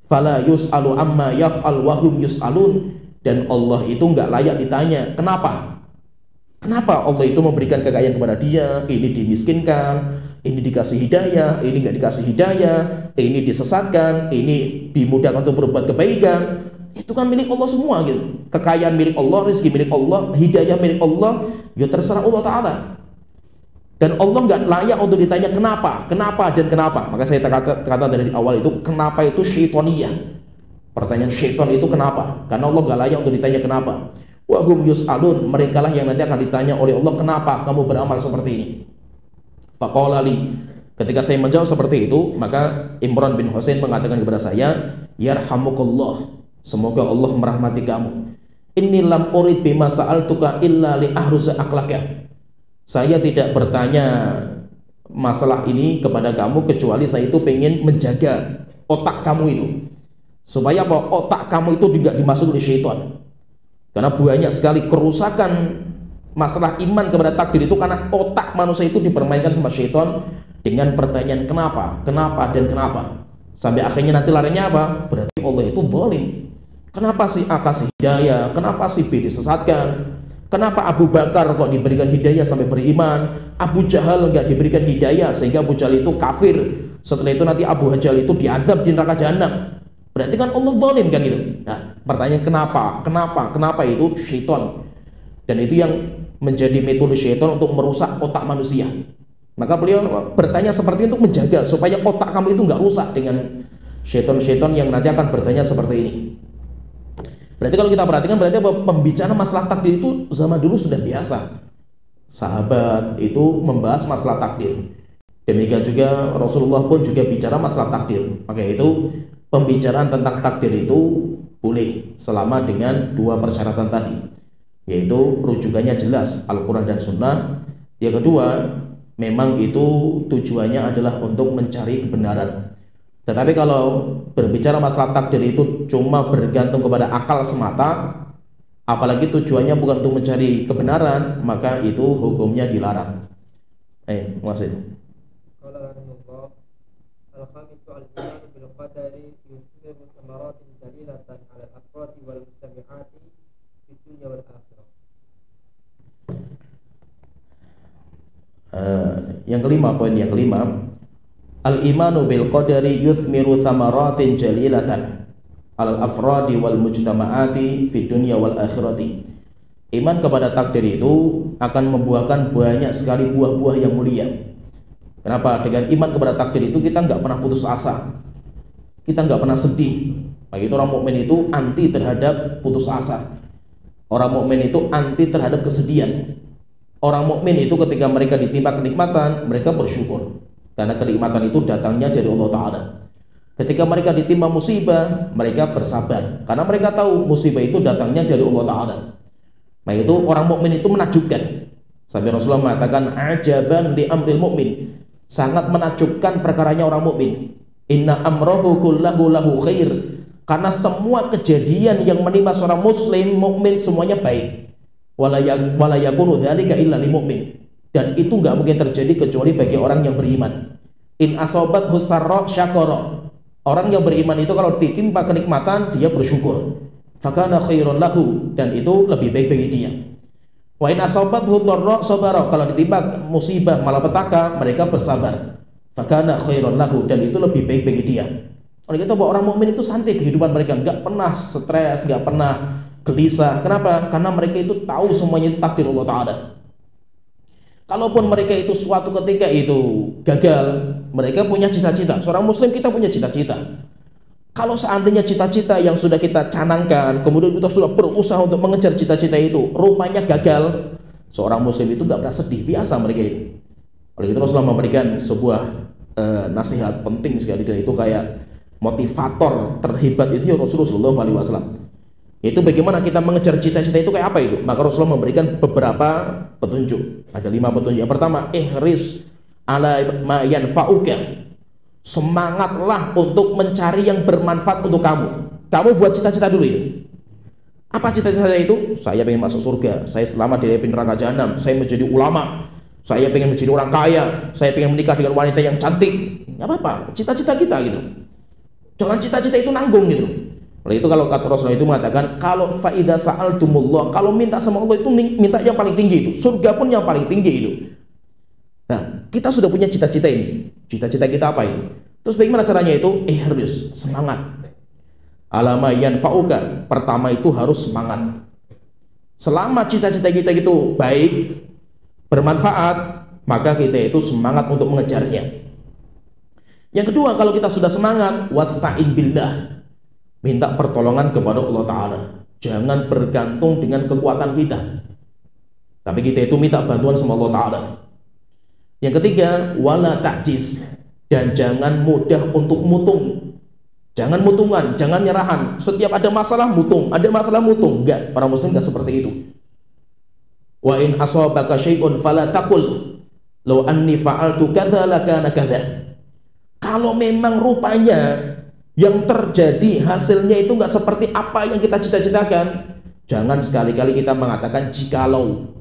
Fala yus'alu amma yaf'al wa hum yus'alun, dan Allah itu enggak layak ditanya kenapa. Kenapa Allah itu memberikan kekayaan kepada dia, ini dimiskinkan, ini dikasih hidayah, ini enggak dikasih hidayah, ini disesatkan, ini dimudahkan untuk berbuat kebaikan. Itu kan milik Allah semua gitu. Kekayaan milik Allah, rezeki milik Allah, hidayah milik Allah, ya terserah Allah Ta'ala. Dan Allah nggak layak untuk ditanya kenapa, dan kenapa. Maka saya kata dari awal itu, kenapa itu syaitoniyah. Pertanyaan syaiton itu kenapa? Karena Allah nggak layak untuk ditanya kenapa. Wa hum yus'alun, mereka lah yang nanti akan ditanya oleh Allah, kenapa kamu beramal seperti ini. Faqala li, ketika saya menjawab seperti itu, maka Imran bin Husain mengatakan kepada saya, yarhamukallah, semoga Allah merahmati kamu. Inni lam urid bima sa'altuka illa li ahruza aqlaka. Saya tidak bertanya masalah ini kepada kamu kecuali saya itu pengen menjaga otak kamu itu, supaya apa? Otak kamu itu tidak dimasuki oleh syaitan. Karena banyak sekali kerusakan masalah iman kepada takdir itu karena otak manusia itu dipermainkan sama syaitan dengan pertanyaan kenapa, dan kenapa. Sampai akhirnya nanti larinya apa? Berarti Allah itu zalim. Kenapa si A kasih hidayah? Kenapa si B disesatkan? Kenapa Abu Bakar kok diberikan hidayah sampai beriman? Abu Jahal enggak diberikan hidayah sehingga Abu Jahal itu kafir. Setelah itu nanti Abu Jahal itu diazab di neraka jahanam. Berarti kan Allah zalim kan itu. Nah, pertanyaan kenapa itu syaitan. Dan itu yang menjadi metode syaitan untuk merusak otak manusia. Maka beliau bertanya seperti itu untuk menjaga supaya otak kamu itu enggak rusak dengan syaitan-syaitan yang nanti akan bertanya seperti ini. Berarti kalau kita perhatikan, berarti pembicaraan masalah takdir itu zaman dulu sudah biasa. Sahabat itu membahas masalah takdir. Demikian juga Rasulullah pun juga bicara masalah takdir. Maka itu pembicaraan tentang takdir itu boleh selama dengan dua persyaratan tadi, yaitu rujukannya jelas Al-Quran dan Sunnah. Yang kedua, memang itu tujuannya adalah untuk mencari kebenaran. Tetapi kalau berbicara masalah takdir itu cuma bergantung kepada akal semata, apalagi tujuannya bukan untuk mencari kebenaran, maka itu hukumnya dilarang. Maksud. Qala rahimahullah, al-khamisu al-iman bil qadari yusiru thamaratin dalilatan 'ala al-afradi wal mujtami'ati fid dunya wal akhirah. Yang kelima, poin yang kelima, al-imanu bil qadari yuthmiru thamaratin jalilatan 'alal afradi wal mujtama'ati fid dunya wal akhirati. Iman kepada takdir itu akan membuahkan banyak sekali buah-buah yang mulia. Kenapa? Dengan iman kepada takdir itu kita nggak pernah putus asa, kita nggak pernah sedih. Bagi itu orang mukmin itu anti terhadap putus asa. Orang mukmin itu anti terhadap kesedihan. Orang mukmin itu ketika mereka ditimpa kenikmatan, mereka bersyukur. Karena kenikmatan itu datangnya dari Allah Ta'ala. Ketika mereka ditimpa musibah, mereka bersabar. Karena mereka tahu musibah itu datangnya dari Allah Ta'ala. Nah itu orang mukmin itu menakjubkan. Sampai Rasulullah mengatakan, ajaban li amril mukmin. Sangat menakjubkan perkaranya orang mukmin. Inna amrahu kullahu lahu khair. Karena semua kejadian yang menimpa seorang muslim, mukmin semuanya baik. Wala yakunu dzalika illa lil mu'min. Dan itu nggak mungkin terjadi kecuali bagi orang yang beriman. In asobat husarra syakara. Orang yang beriman itu kalau ditimpa kenikmatan dia bersyukur. Fakana khairun lahu, dan itu lebih baik bagi dia. Wa in asobat hudarra sabara. Kalau ditimpa musibah malapetaka mereka bersabar. Fakana khairun lahu, dan itu lebih baik bagi dia. Oleh kita bahwa orang mukmin itu santai kehidupan mereka, nggak pernah stres, nggak pernah gelisah. Kenapa? Karena mereka itu tahu semuanya itu takdir Allah Ta'ala. Kalaupun mereka itu suatu ketika itu gagal, mereka punya cita-cita. Seorang muslim kita punya cita-cita. Kalau seandainya cita-cita yang sudah kita canangkan, kemudian kita sudah berusaha untuk mengejar cita-cita itu, rupanya gagal, seorang muslim itu nggak pernah sedih, biasa mereka itu. Oleh itu Rasulullah memberikan sebuah nasihat penting sekali, dan itu kayak motivator terhebat itu ya Rasulullah SAW. Itu bagaimana kita mengejar cita-cita itu kayak apa itu? Maka Rasulullah memberikan beberapa petunjuk. Ada 5 petunjuk. Yang pertama, ihris ala ma yanfa'uka. Semangatlah untuk mencari yang bermanfaat untuk kamu. Kamu buat cita-cita dulu ini. Apa cita-cita saya itu? Saya pengen masuk surga, saya selamat dari api neraka jahanam, saya menjadi ulama, saya pengen menjadi orang kaya, saya pengen menikah dengan wanita yang cantik. Gak apa-apa, cita-cita kita gitu. Jangan cita-cita itu nanggung gitu. Oleh itu kalau kata Rasulullah itu mengatakan, kalau faida sa'altumullah, kalau minta sama Allah itu minta yang paling tinggi itu, surga pun yang paling tinggi itu. Nah, kita sudah punya cita-cita ini. Cita-cita kita apa itu? Terus bagaimana caranya itu? Harus semangat. Alama yanfa'uka. Pertama itu harus semangat. Selama cita-cita kita itu baik, bermanfaat, maka kita itu semangat untuk mengejarnya. Yang kedua, kalau kita sudah semangat, wasta'in billah. Minta pertolongan kepada Allah Ta'ala. Jangan bergantung dengan kekuatan kita, tapi kita itu minta bantuan sama Allah Ta'ala. Yang ketiga, wala ta'jiz. Dan jangan mudah untuk mutung. Jangan mutungan, jangan nyerahan. Setiap ada masalah mutung, ada masalah mutung. Enggak, para muslim enggak seperti itu. Wa in asabaka syai'un fala taqul law anni fa'altu kadza lakana kadza. Kalau memang rupanya yang terjadi hasilnya itu nggak seperti apa yang kita cita-citakan, jangan sekali-kali kita mengatakan jikalau,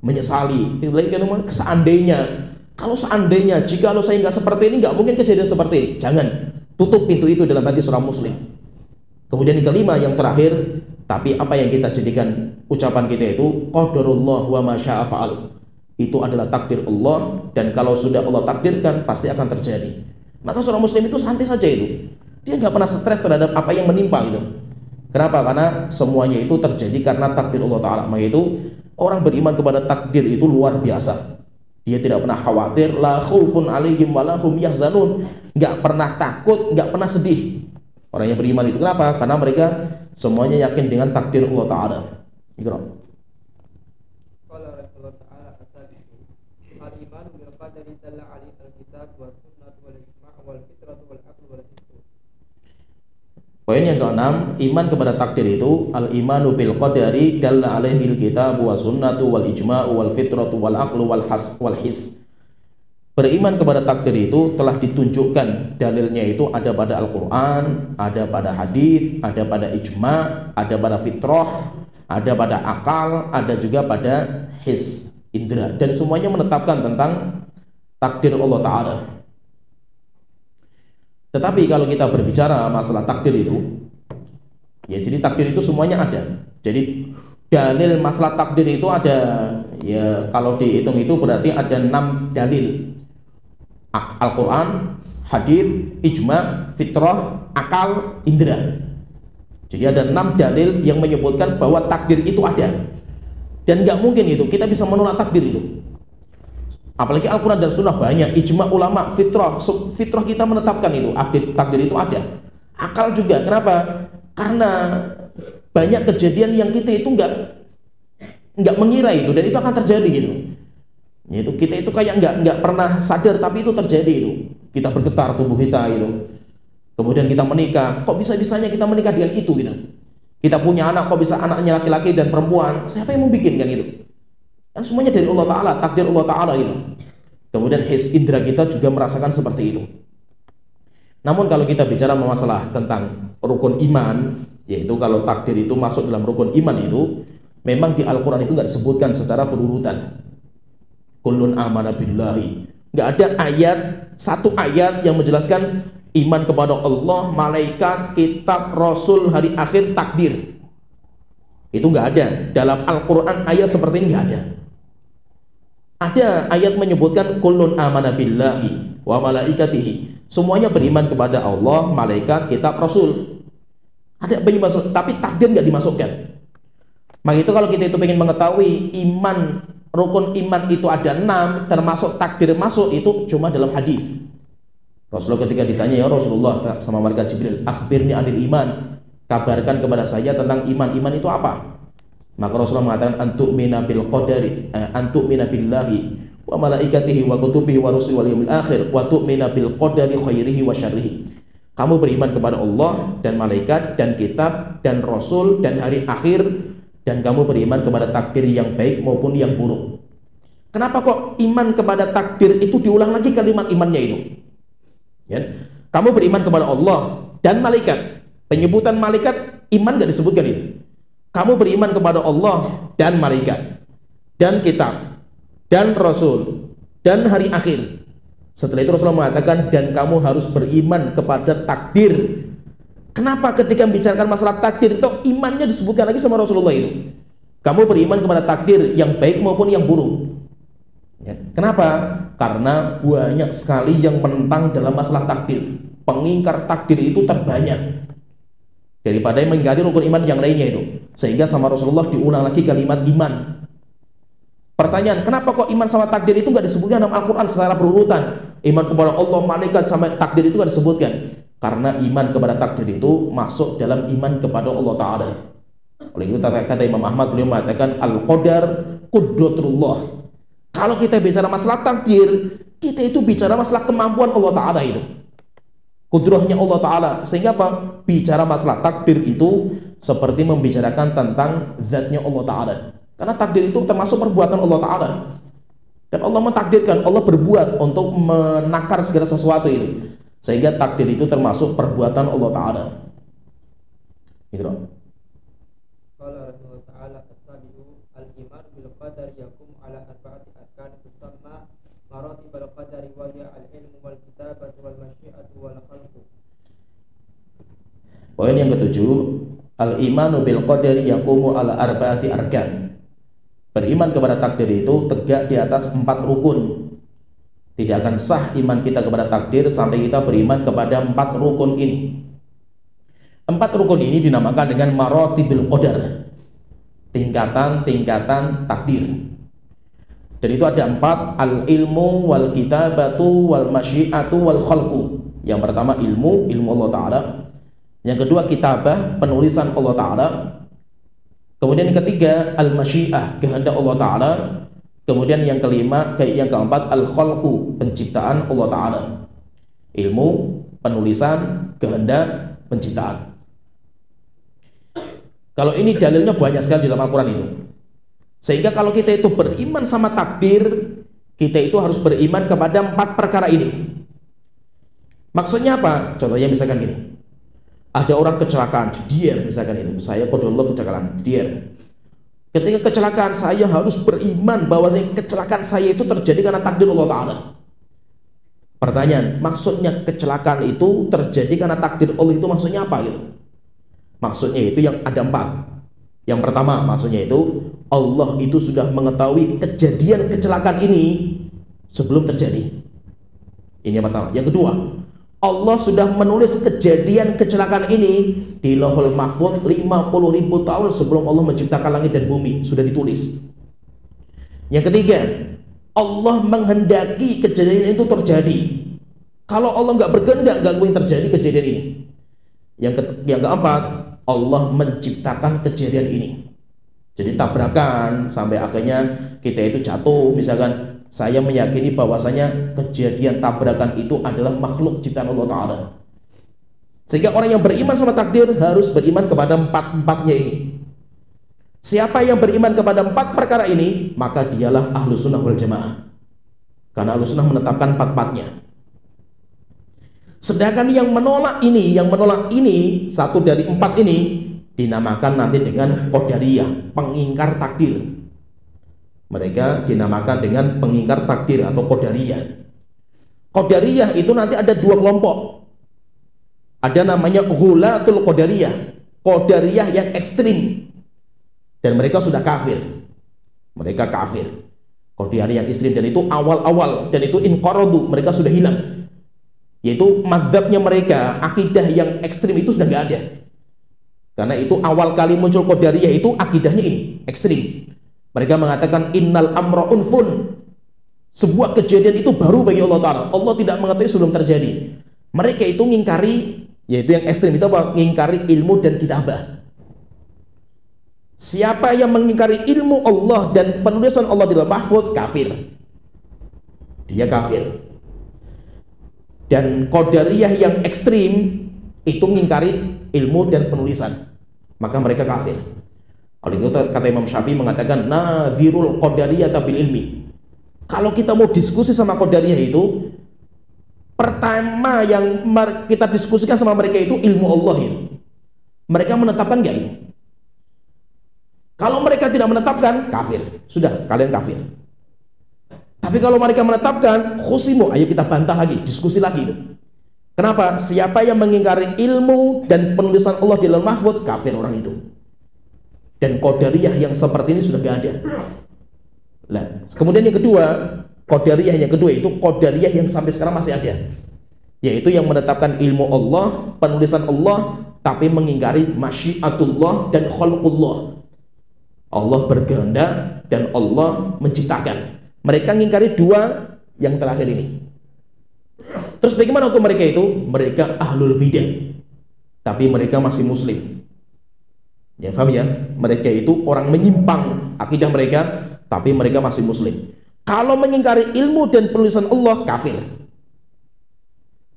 menyesali. Seandainya, kalau seandainya, jikalau saya nggak seperti ini, nggak mungkin kejadian seperti ini. Jangan, tutup pintu itu dalam hati seorang muslim. Kemudian yang kelima, yang terakhir, tapi apa yang kita jadikan ucapan kita itu qadarullah wa ma syaa fa'al. Itu adalah takdir Allah, dan kalau sudah Allah takdirkan pasti akan terjadi. Maka seorang muslim itu santai saja itu. Dia nggak pernah stres terhadap apa yang menimpa gitu. Kenapa? Karena semuanya itu terjadi karena takdir Allah Ta'ala. Maka itu orang beriman kepada takdir itu luar biasa. Dia tidak pernah khawatir, la khaufun alaihim wa la hum yahzanun. Nggak pernah takut, nggak pernah sedih. Orang yang beriman itu kenapa? Karena mereka semuanya yakin dengan takdir Allah Ta'ala. Iqra. Qala Rasulullah Ta'ala as-sadiqu al-iman bil qadari dalla 'alaihi al-kitab wa sunnah wal ijma' wal fitrah wal aql wal his. Poin yang keenam, iman kepada takdir itu al-imanu bil qadari dalla 'alaihi al-kitab wa sunnatu wal ijma' wal fitratu wal aql wal his. Beriman kepada takdir itu telah ditunjukkan dalilnya itu ada pada Al-Quran, ada pada hadis, ada pada ijma, ada pada fitrah, ada pada akal, ada juga pada his, indra, dan semuanya menetapkan tentang takdir Allah Ta'ala. Tetapi kalau kita berbicara masalah takdir itu, ya jadi takdir itu semuanya ada. Jadi dalil masalah takdir itu ada, ya kalau dihitung itu berarti ada 6 dalil. Al-Quran, hadis, ijma, fitrah, akal, indra. Jadi ada 6 dalil yang menyebutkan bahwa takdir itu ada. Dan nggak mungkin itu kita bisa menolak takdir itu. Apalagi Al-Quran dan Sunnah banyak, ijma ulama, fitrah kita menetapkan itu, takdir itu ada. Akal juga, kenapa? Karena banyak kejadian yang kita itu nggak mengira itu, dan itu akan terjadi gitu. Itu kita itu kayak nggak pernah sadar, tapi itu terjadi itu. Kita bergetar tubuh kita itu. Kemudian kita menikah, kok bisa-bisanya kita menikah dengan itu gitu. Kita punya anak, kok bisa anaknya laki-laki dan perempuan? Siapa yang membuat kan itu? Kan semuanya dari Allah Ta'ala, takdir Allah Ta'ala gitu. Kemudian his, indra kita juga merasakan seperti itu. Namun kalau kita bicara masalah tentang rukun iman, yaitu kalau takdir itu masuk dalam rukun iman itu, memang di Al-Quran itu nggak disebutkan secara berurutan. Kullun amana billahi. Nggak ada satu ayat yang menjelaskan iman kepada Allah, malaikat, kitab, rasul, hari akhir, takdir. Itu nggak ada dalam Al-Quran. Ayat seperti ini nggak ada. Ada ayat menyebutkan kullun amana billahi wa malaikatihi. Semuanya beriman kepada Allah, malaikat, kitab, rasul. Ada masuk, tapi takdir nggak dimasukkan. Maka itu kalau kita itu ingin mengetahui iman, rukun iman itu ada 6, termasuk takdir masuk, itu cuma dalam hadis. Rasulullah ketika ditanya, ya Rasulullah, sama malaikat Jibril, akhbirni anil iman, kabarkan kepada saya tentang iman. Iman itu apa? Maka Rasulullah mengatakan antu'mina bil qadari, antu'mina billahi wa malaikatihi wa kutubihi wa rusulihi wal yaumil akhir wa tu'mina bil qadari khairihi wa syarrihi. Kamu beriman kepada Allah dan malaikat dan kitab dan rasul dan hari akhir, dan kamu beriman kepada takdir yang baik maupun yang buruk. Kenapa kok iman kepada takdir itu diulang lagi kalimat imannya itu? Ya. Kamu beriman kepada Allah dan malaikat. Penyebutan malaikat iman gak disebutkan itu. Kamu beriman kepada Allah dan malaikat dan kitab dan rasul dan hari akhir. Setelah itu Rasulullah mengatakan dan kamu harus beriman kepada takdir. Kenapa ketika membicarakan masalah takdir itu imannya disebutkan lagi sama Rasulullah itu? Kamu beriman kepada takdir yang baik maupun yang buruk. Ya. Kenapa? Karena banyak sekali yang menentang dalam masalah takdir. Pengingkar takdir itu terbanyak daripada yang mengingkari rukun iman yang lainnya itu. Sehingga sama Rasulullah diulang lagi kalimat iman. Pertanyaan, kenapa kok iman sama takdir itu nggak disebutkan dalam Al-Quran secara berurutan? Iman kepada Allah, malaikat, sama takdir itu nggak disebutkan. Karena iman kepada takdir itu masuk dalam iman kepada Allah Ta'ala. Oleh itu kata Imam Ahmad, beliau mengatakan al-qadar qudratullah. Kalau kita bicara masalah takdir, kita itu bicara masalah kemampuan Allah Ta'ala itu, kudrahnya Allah Ta'ala. Sehingga apa? Bicara masalah takdir itu seperti membicarakan tentang zatnya Allah Ta'ala. Karena takdir itu termasuk perbuatan Allah Ta'ala. Dan Allah mentakdirkan, Allah berbuat untuk menakar segala sesuatu itu. Sehingga takdir itu termasuk perbuatan Allah Ta'ala. Gitu. Qala Rasulullah Ta'ala as-sabiu al-iman bil qadar yakum ala arba'ati arkan tusamma maratib al-qadari wa hiya al-ilmu wal kitabatu wal masyiatu wal khalqu. Poin yang ketujuh, al-imanu bil qadari yakumu ala arba'ati arkan. Beriman kepada takdir itu tegak di atas 4 rukun. Tidak akan sah iman kita kepada takdir sampai kita beriman kepada 4 rukun ini. 4 rukun ini dinamakan dengan maratibil qadar, tingkatan-tingkatan takdir. Dan itu ada 4, al-ilmu wal kitabatu wal masyiatu wal khalqu. Yang pertama ilmu Allah Ta'ala. Yang kedua kitabah, penulisan Allah Ta'ala. Kemudian yang ketiga al-masyiah, kehendak Allah Ta'ala. Kemudian yang keempat al-khalqu, penciptaan Allah Ta'ala. Ilmu, penulisan, kehendak, penciptaan. Kalau ini dalilnya banyak sekali dalam Al-Quran itu. Sehingga kalau kita itu beriman sama takdir, Kita itu harus beriman kepada 4 perkara ini. Maksudnya apa? Contohnya misalkan gini. Ada orang kecelakaan, jedier misalkan itu. Saya qadarullah kecelakaan, jedier. Ketika kecelakaan, saya harus beriman bahwa kecelakaan saya itu terjadi karena takdir Allah Ta'ala. Pertanyaan, maksudnya kecelakaan itu terjadi karena takdir Allah itu maksudnya apa gitu? Maksudnya itu yang ada 4. Yang pertama maksudnya itu Allah itu sudah mengetahui kejadian kecelakaan ini sebelum terjadi. Ini yang pertama. Yang kedua, Allah sudah menulis kejadian kecelakaan ini di Lauhul Mahfuz 50.000 tahun sebelum Allah menciptakan langit dan bumi, sudah ditulis. Yang ketiga, Allah menghendaki kejadian itu terjadi. Kalau Allah nggak berkehendak, nggak mungkin terjadi kejadian ini. Yang keempat, Allah menciptakan kejadian ini. Jadi tabrakan sampai akhirnya kita itu jatuh, misalkan saya meyakini bahwasanya kejadian tabrakan itu adalah makhluk ciptaan Allah Ta'ala. Sehingga orang yang beriman sama takdir harus beriman kepada 4-4-nya ini. Siapa yang beriman kepada 4 perkara ini, maka dialah ahlu sunnah wal jamaah. Karena ahlu sunnah menetapkan 4-4-nya. Sedangkan yang menolak ini, satu dari 4 ini, dinamakan nanti dengan qadariyah, pengingkar takdir. Mereka dinamakan dengan pengingkar takdir atau qadariyah. Qadariyah itu nanti ada 2 kelompok. Ada namanya ghulatul qadariyah, qadariyah yang ekstrim. Dan mereka sudah kafir. Mereka kafir. Qadariyah yang ekstrim, dan itu awal-awal, dan itu inqaradu, mereka sudah hilang. Yaitu mazhabnya mereka, akidah yang ekstrim itu sudah nggak ada. Karena itu awal kali muncul qadariyah itu akidahnya ini, ekstrim. Mereka mengatakan innal amra unfun. Sebuah kejadian itu baru bagi Allah Ta'ala. Allah tidak mengetahui sebelum terjadi. Mereka itu ngingkari, yaitu yang ekstrim itu apa? Ngingkari ilmu dan kitabah. Siapa yang mengingkari ilmu Allah dan penulisan Allah di dalam mahfuz, kafir. Dia kafir. Dan qadariyah yang ekstrim itu ngingkari ilmu dan penulisan, maka mereka kafir. Oleh itu kata Imam Syafi'i mengatakan nadhirul qadariyah bil ilmi. Kalau kita mau diskusi sama qadariyah itu, pertama yang kita diskusikan sama mereka itu ilmu Allah itu. Mereka menetapkan nggak itu? Kalau mereka tidak menetapkan, kafir. Sudah, kalian kafir. Tapi kalau mereka menetapkan, khusimu, ayo kita bantah lagi, diskusi lagi itu. Kenapa? Siapa yang mengingkari ilmu dan penulisan Allah di dalam mahfuz, kafir orang itu. Dan qadariyah yang seperti ini sudah gak ada. Nah, kemudian yang kedua, qadariyah yang kedua itu qadariyah yang sampai sekarang masih ada. Yaitu yang menetapkan ilmu Allah, penulisan Allah, tapi mengingkari masyiatullah dan khalqullah. Allah berkehendak dan Allah menciptakan. Mereka ngingkari 2 yang terakhir ini. Terus bagaimana hukum mereka itu? Mereka ahlul bidah, tapi mereka masih muslim. Ya, paham ya? Mereka itu orang menyimpang akidah mereka, tapi mereka masih muslim. Kalau mengingkari ilmu dan penulisan Allah, kafir.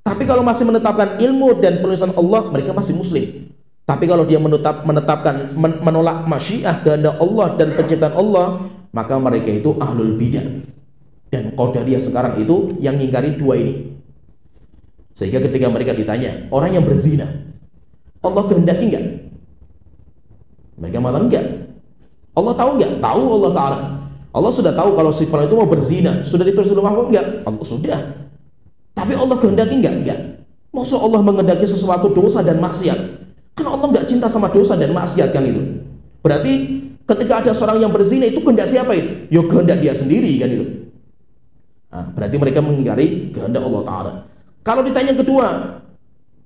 Tapi kalau masih menetapkan ilmu dan penulisan Allah, mereka masih muslim. Tapi kalau dia menolak masyiah kehendak Allah dan penciptaan Allah, maka mereka itu ahlul bidah. Dan qadariyah sekarang itu yang ngingkari 2 ini. Sehingga ketika mereka ditanya, orang yang berzina, Allah kehendaki enggak? Mereka mengatakan enggak. Allah tahu enggak? Tahu Allah Ta'ala. Allah sudah tahu kalau si fulan itu mau berzina. Sudah ditulis dalam mahfuz enggak? Allah sudah. Tapi Allah kehendaki enggak? Enggak. Masa Allah menghendaki sesuatu dosa dan maksiat? Kan Allah nggak cinta sama dosa dan maksiat kan itu. Berarti ketika ada seorang yang berzina itu kehendak siapa itu? Ya kehendak dia sendiri kan itu. Nah, berarti mereka mengingkari kehendak Allah Ta'ala. Kalau ditanya kedua,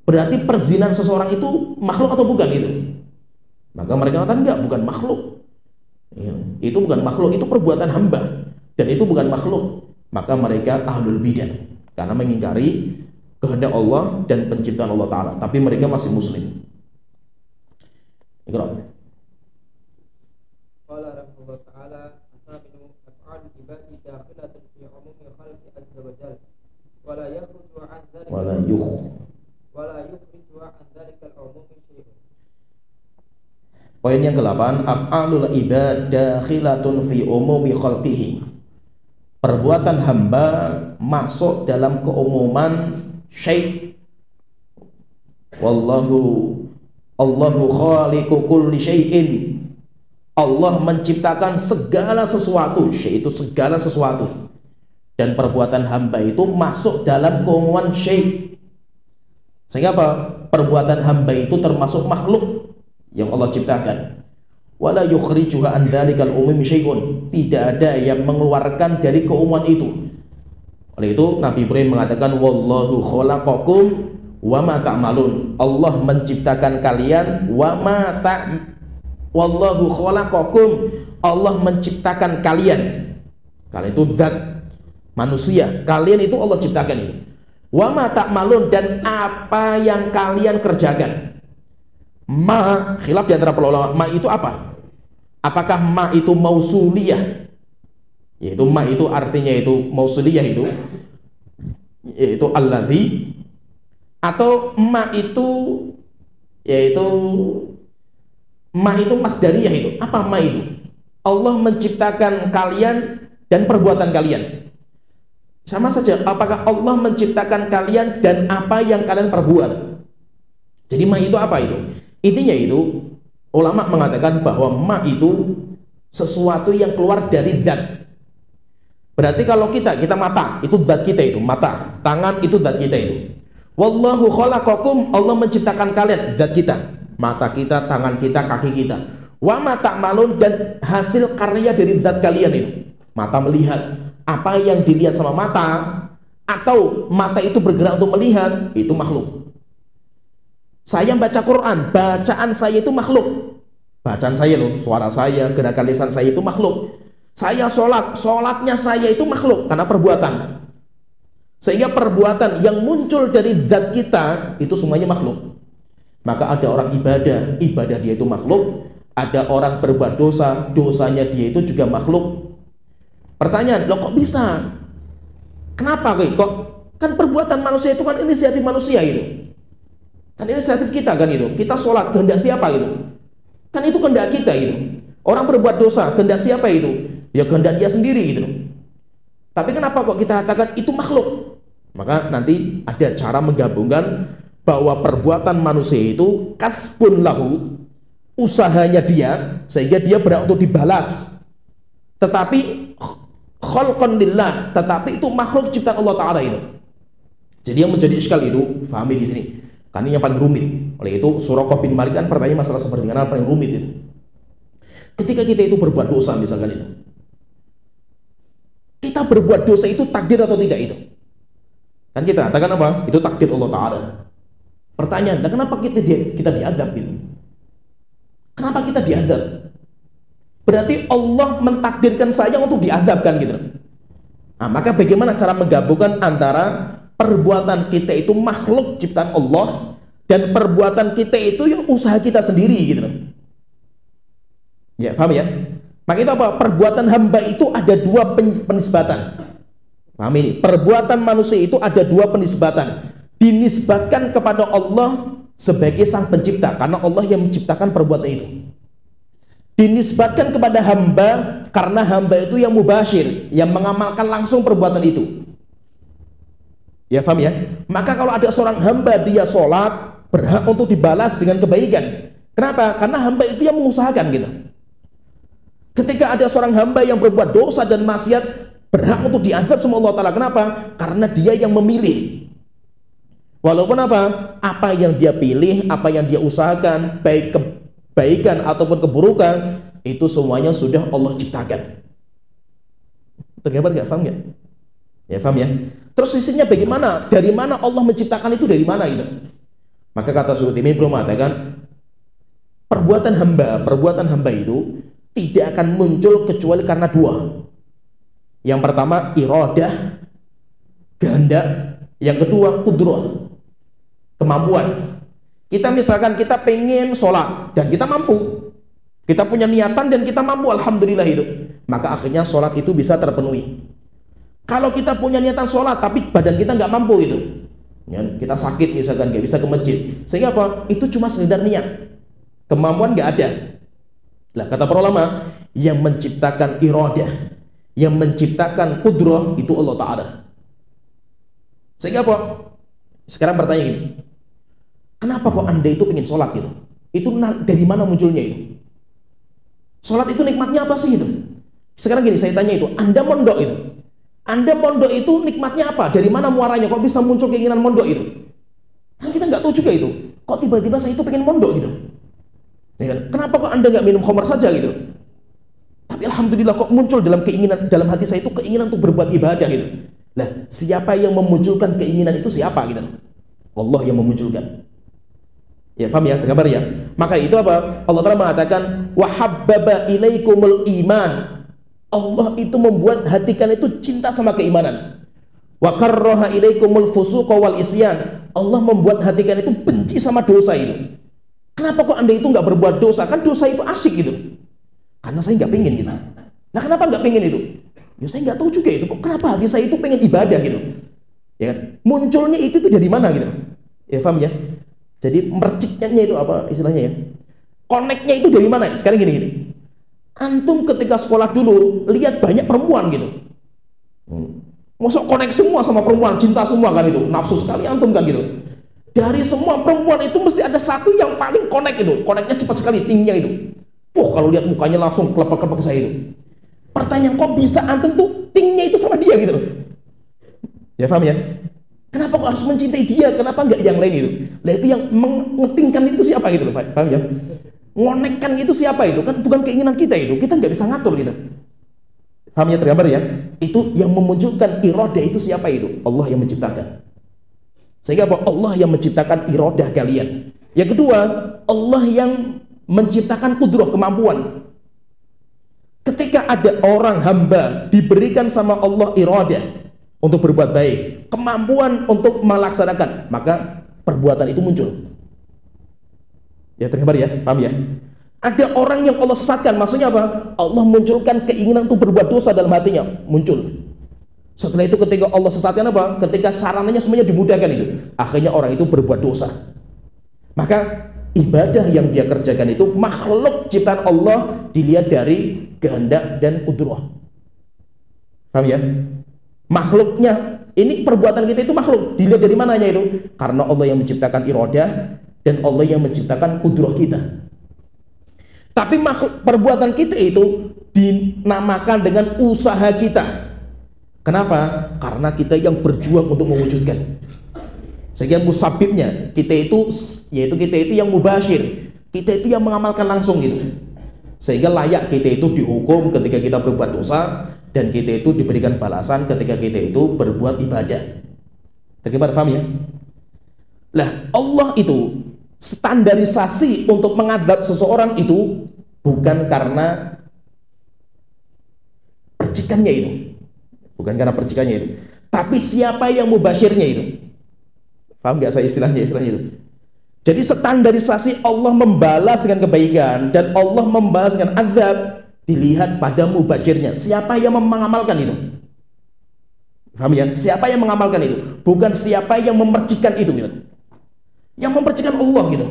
berarti perzinahan seseorang itu makhluk atau bukan itu? Maka mereka katakan enggak, bukan makhluk. Ya, itu bukan makhluk, itu perbuatan hamba. Dan itu bukan makhluk. Maka mereka ahlul bidah, karena mengingkari kehendak Allah dan penciptaan Allah Ta'ala. Tapi mereka masih muslim. Iqra. Qala rahimahullah ta'ala asabinu af'al ibadi dakhilatun fi umumi khalqi azza wa jalla wa la yakhruju an dhalika wa la yukhriju an dhalika al-umumi syai'un. Poin yang ke-8, af'alul ibad dakhilatun fi umumi khalqihi. perbuatan hamba masuk dalam keumuman syai'. Allahu khaliqu kulli syai'in. Allah menciptakan segala sesuatu, syai' itu segala sesuatu. Dan perbuatan hamba itu masuk dalam keumuman syai'. Sehingga apa? Perbuatan hamba itu termasuk makhluk yang Allah ciptakan. Wala yukhrijuha an dzalikal umumi syai'un. Tidak ada yang mengeluarkan dari keumuman itu. Oleh itu Nabi Ibrahim mengatakan wallahu khalaqakum wa ma ta'malun. Allah menciptakan kalian wallahu khalaqakum. Allah menciptakan kalian. Kalian itu zat manusia. Kalian itu Allah ciptakan itu. Wa ma ta'malun, dan apa yang kalian kerjakan. Ma, khilaf di antara para ulama, ma itu apa? Apakah ma itu mausuliyah? Yaitu ma itu artinya itu mausuliyah itu yaitu alladzi, atau ma itu yaitu ma itu masdariyah itu. Apa ma itu? Allah menciptakan kalian dan perbuatan kalian. Sama saja, apakah Allah menciptakan kalian dan apa yang kalian perbuat? Jadi ma itu apa itu? Intinya itu ulama mengatakan bahwa ma itu sesuatu yang keluar dari zat. Berarti kalau kita mata, itu zat kita itu, mata, tangan itu zat kita itu. Wallahu khalaqakum, Allah menciptakan kalian, zat kita, mata kita, tangan kita, kaki kita. Wa ma ta'malun, dan hasil karya dari zat kalian itu. Mata melihat, apa yang dilihat sama mata atau mata itu bergerak untuk melihat, itu makhluk. Saya baca Quran, bacaan saya itu makhluk. Bacaan saya loh, suara saya, gerakan lisan saya itu makhluk. Saya sholat, sholatnya saya itu makhluk karena perbuatan. Sehingga perbuatan yang muncul dari zat kita itu semuanya makhluk. Maka ada orang ibadah, ibadah dia itu makhluk. Ada orang berbuat dosa, dosanya dia itu juga makhluk. Pertanyaan, loh kok bisa? Kenapa kok? Kan perbuatan manusia itu kan inisiatif manusia itu. Kan inisiatif kita kan itu. Kita sholat, kehendak siapa itu? Kan itu kehendak kita itu. Orang berbuat dosa, kehendak siapa itu? Ya kehendak dia sendiri gitu. Tapi kenapa kok kita katakan itu makhluk? Maka nanti ada cara menggabungkan bahwa perbuatan manusia itu kasbun lahu, usahanya dia, sehingga dia berhak untuk dibalas. Tetapi khalqan lillah, tetapi itu makhluk ciptaan Allah Ta'ala itu. Jadi yang menjadi iskal itu, fahami di sini. Karena ini yang paling rumit. Oleh itu Suraqah bin Malik kan pertanyaan masalah seperti ini, paling rumit itu. Ketika kita itu berbuat dosa misalkan itu, kita berbuat dosa itu takdir atau tidak itu? Kan kita katakan apa? Itu takdir Allah Ta'ala. Pertanyaan, nah kenapa kita diazab gitu? Kenapa kita diazab? Berarti Allah mentakdirkan saya untuk diazabkan gitu. Nah, maka bagaimana cara menggabungkan antara perbuatan kita itu makhluk ciptaan Allah dan perbuatan kita itu yang usaha kita sendiri gitu. Ya, paham ya? Maka itu apa? Perbuatan hamba itu ada dua penisbatan. Paham ini? Perbuatan manusia itu ada dua penisbatan. Dinisbatkan kepada Allah sebagai sang pencipta karena Allah yang menciptakan perbuatan itu. Dinisbatkan kepada hamba karena hamba itu yang mubashir, yang mengamalkan langsung perbuatan itu. Ya, paham ya? Maka kalau ada seorang hamba dia sholat, berhak untuk dibalas dengan kebaikan. Kenapa? Karena hamba itu yang mengusahakan gitu. Ketika ada seorang hamba yang berbuat dosa dan maksiat, berhak untuk diazab sama Allah Ta'ala. Kenapa? Karena dia yang memilih. Walaupun apa? Apa yang dia pilih, apa yang dia usahakan, baik kebaikan ataupun keburukan, itu semuanya sudah Allah ciptakan. Tergambar nggak? Paham nggak? Ya, paham ya? Terus sisinya bagaimana? Dari mana Allah menciptakan itu? Dari mana gitu? Maka kata Suyuti belum mengatakan perbuatan hamba itu tidak akan muncul kecuali karena dua. Yang pertama iradah, kehendak. Yang kedua qudrah, kemampuan. Kita misalkan kita pengen sholat dan kita mampu, kita punya niatan dan kita mampu, alhamdulillah itu, maka akhirnya sholat itu bisa terpenuhi. Kalau kita punya niatan sholat tapi badan kita nggak mampu itu, ya, kita sakit misalkan nggak bisa ke masjid, sehingga apa? Itu cuma sekedar niat, kemampuan nggak ada. Nah, kata para ulama, yang menciptakan iradah, Yang menciptakan kudrah itu Allah Ta'ala. Sehingga apa? Sekarang bertanya gini, kenapa kok Anda itu pengen sholat gitu? Itu dari mana munculnya itu? Sholat itu nikmatnya apa sih gitu? Sekarang gini, saya tanya itu, Anda mondok itu, Anda mondok itu nikmatnya apa? Dari mana muaranya? Kok bisa muncul keinginan mondok itu? Kan kita nggak tahu juga itu. Kok tiba-tiba saya itu pengen mondok gitu? Ya kan? Kenapa kok Anda nggak minum khamar saja gitu? Tapi alhamdulillah kok muncul dalam keinginan, dalam hati saya itu keinginan untuk berbuat ibadah gitu. Nah, siapa yang memunculkan keinginan itu siapa gitu? Allah yang memunculkan. Ya, paham ya? Tergambar ya? Maka itu apa? Allah Ta'ala mengatakan wa habbaba ilaikumul iman. Allah itu membuat hati kalian itu cinta sama keimanan. Wa karraha ilaikumul fusuqa wal isyan. Allah membuat hati kalian itu benci sama dosa itu. Kenapa kok Anda itu nggak berbuat dosa? Kan dosa itu asyik gitu. Karena saya nggak pengen gitu. Nah, kenapa nggak pengen itu? Ya saya nggak tahu juga itu. Kok kenapa hati saya itu pengen ibadah gitu? Ya kan? Munculnya itu dari mana gitu? Ya, paham ya? Jadi merciknya itu apa istilahnya ya? Connect-nya itu dari mana? Sekarang gini. Antum ketika sekolah dulu lihat banyak perempuan gitu. Masuk connect semua sama perempuan, cinta semua kan itu. Nafsu sekali antum kan gitu. Dari semua perempuan itu mesti ada satu yang paling connect itu. Connect-nya cepat sekali, tingginya itu. Kalau lihat mukanya langsung kelepek-kelepek saya itu. Pertanyaan, kok bisa antum tuh tingginya itu sama dia gitu loh? Ya, paham ya? Kenapa kok harus mencintai dia? Kenapa nggak yang lain itu? Nah, itu yang mengetingkan itu siapa gitu loh, paham ya? Ngonekkan itu siapa itu? Kan bukan keinginan kita itu. Kita nggak bisa ngatur gitu. Paham ya, tergambar ya? Itu yang memunculkan irodah itu siapa itu? Allah yang menciptakan. Sehingga apa? Allah yang menciptakan irodah kalian. Yang kedua, Allah yang menciptakan kudrah, kemampuan. Ketika ada orang hamba diberikan sama Allah irodah untuk berbuat baik, kemampuan untuk melaksanakan, maka perbuatan itu muncul. Ya, tergambar ya? Paham ya? Ada orang yang Allah sesatkan, maksudnya apa? Allah munculkan keinginan untuk berbuat dosa dalam hatinya, muncul. Setelah itu ketika Allah sesatkan apa? Ketika sarananya semuanya dimudahkan itu, akhirnya orang itu berbuat dosa. Maka ibadah yang dia kerjakan itu makhluk ciptaan Allah dilihat dari kehendak dan kudrah. Paham ya? Makhluknya, ini perbuatan kita itu makhluk, dilihat dari mananya itu? Karena Allah yang menciptakan iradah dan Allah yang menciptakan kudrah kita. Tapi makhluk, perbuatan kita itu dinamakan dengan usaha kita. Kenapa? Karena kita yang berjuang untuk mewujudkan. Sehingga musabibnya kita itu, yaitu kita itu yang mubashir, kita itu yang mengamalkan langsung gitu. Sehingga layak kita itu dihukum ketika kita berbuat dosa, dan kita itu diberikan balasan ketika kita itu berbuat ibadah. Bagaimana, paham ya? Lah, Allah itu standarisasi untuk mengadab seseorang itu bukan karena percikannya itu, bukan karena percikannya itu, tapi siapa yang mubashirnya itu. Paham nggak saya istilahnya itu? Jadi standarisasi Allah membalas dengan kebaikan dan Allah membalas dengan azab dilihat pada mubashirnya. Siapa yang mengamalkan itu? Paham ya? Siapa yang mengamalkan itu? Bukan siapa yang memercikan itu gitu. Yang memercikan Allah gitu.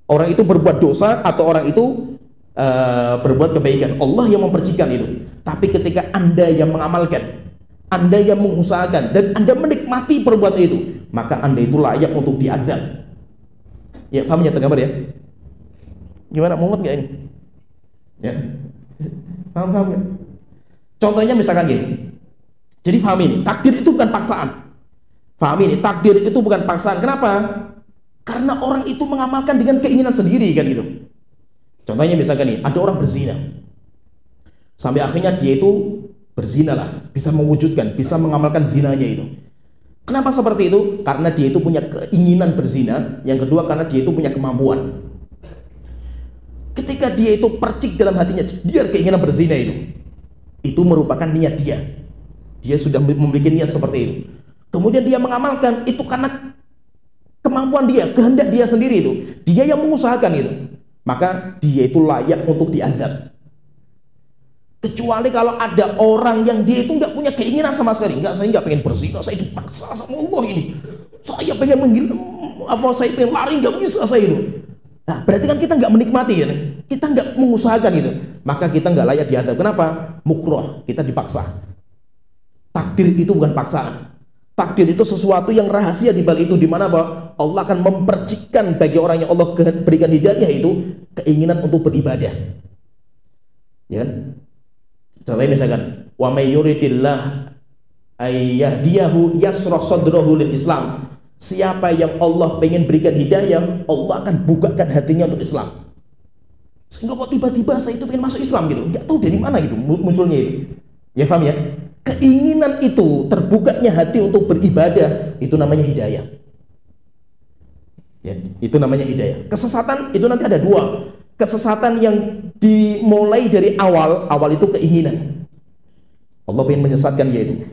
Orang itu berbuat dosa atau orang itu berbuat kebaikan, Allah yang mempercikan itu. Tapi ketika Anda yang mengamalkan, Anda yang mengusahakan, dan Anda menikmati perbuatan itu, maka Anda itu layak untuk diazab. Ya, paham ya, tergambar ya? Gimana, mumet nggak ini? Ya, paham ya? Contohnya misalkan gini. Jadi paham ini, takdir itu bukan paksaan. Paham ini, takdir itu bukan paksaan. Kenapa? Karena orang itu mengamalkan dengan keinginan sendiri kan gitu. Contohnya misalkan nih, ada orang berzina. Sampai akhirnya dia itu berzina lah, bisa mewujudkan, bisa mengamalkan zinanya itu. Kenapa seperti itu? Karena dia itu punya keinginan berzina. Yang kedua, karena dia itu punya kemampuan. Ketika dia itu percik dalam hatinya, dia keinginan berzina itu merupakan niat dia. Dia sudah memiliki niat seperti itu. Kemudian dia mengamalkan itu karena kemampuan dia, kehendak dia sendiri itu. Dia yang mengusahakan itu. Maka dia itu layak untuk diazab. Kecuali kalau ada orang yang dia itu nggak punya keinginan sama sekali. Enggak, saya nggak pengen berzina, saya dipaksa sama Allah ini. Saya pengen saya pengen lari, nggak bisa saya itu. Nah, berarti kan kita nggak menikmati ya, kita nggak mengusahakan itu, maka kita nggak layak diazab. Kenapa? Mukroh, kita dipaksa. Takdir itu bukan paksaan. Takdir itu sesuatu yang rahasia di balik itu, di mana bahwa Allah akan mempercikan bagi orang yang Allah berikan hidayah itu keinginan untuk beribadah. Ya kan? Contohnya misalkan, wa may yuridillah ayyahdiyahu yasrah sadrahu lil Islam. Siapa yang Allah pengen berikan hidayah, Allah akan bukakan hatinya untuk Islam. Sehingga kok tiba-tiba saya itu pengen masuk Islam gitu, nggak tahu dari mana gitu munculnya itu. Ya paham ya? Keinginan itu, terbukanya hati untuk beribadah, itu namanya hidayah. Ya, itu namanya hidayah. Kesesatan itu nanti ada dua. Kesesatan yang dimulai dari awal itu keinginan. Allah pengen menyesatkan dia itu.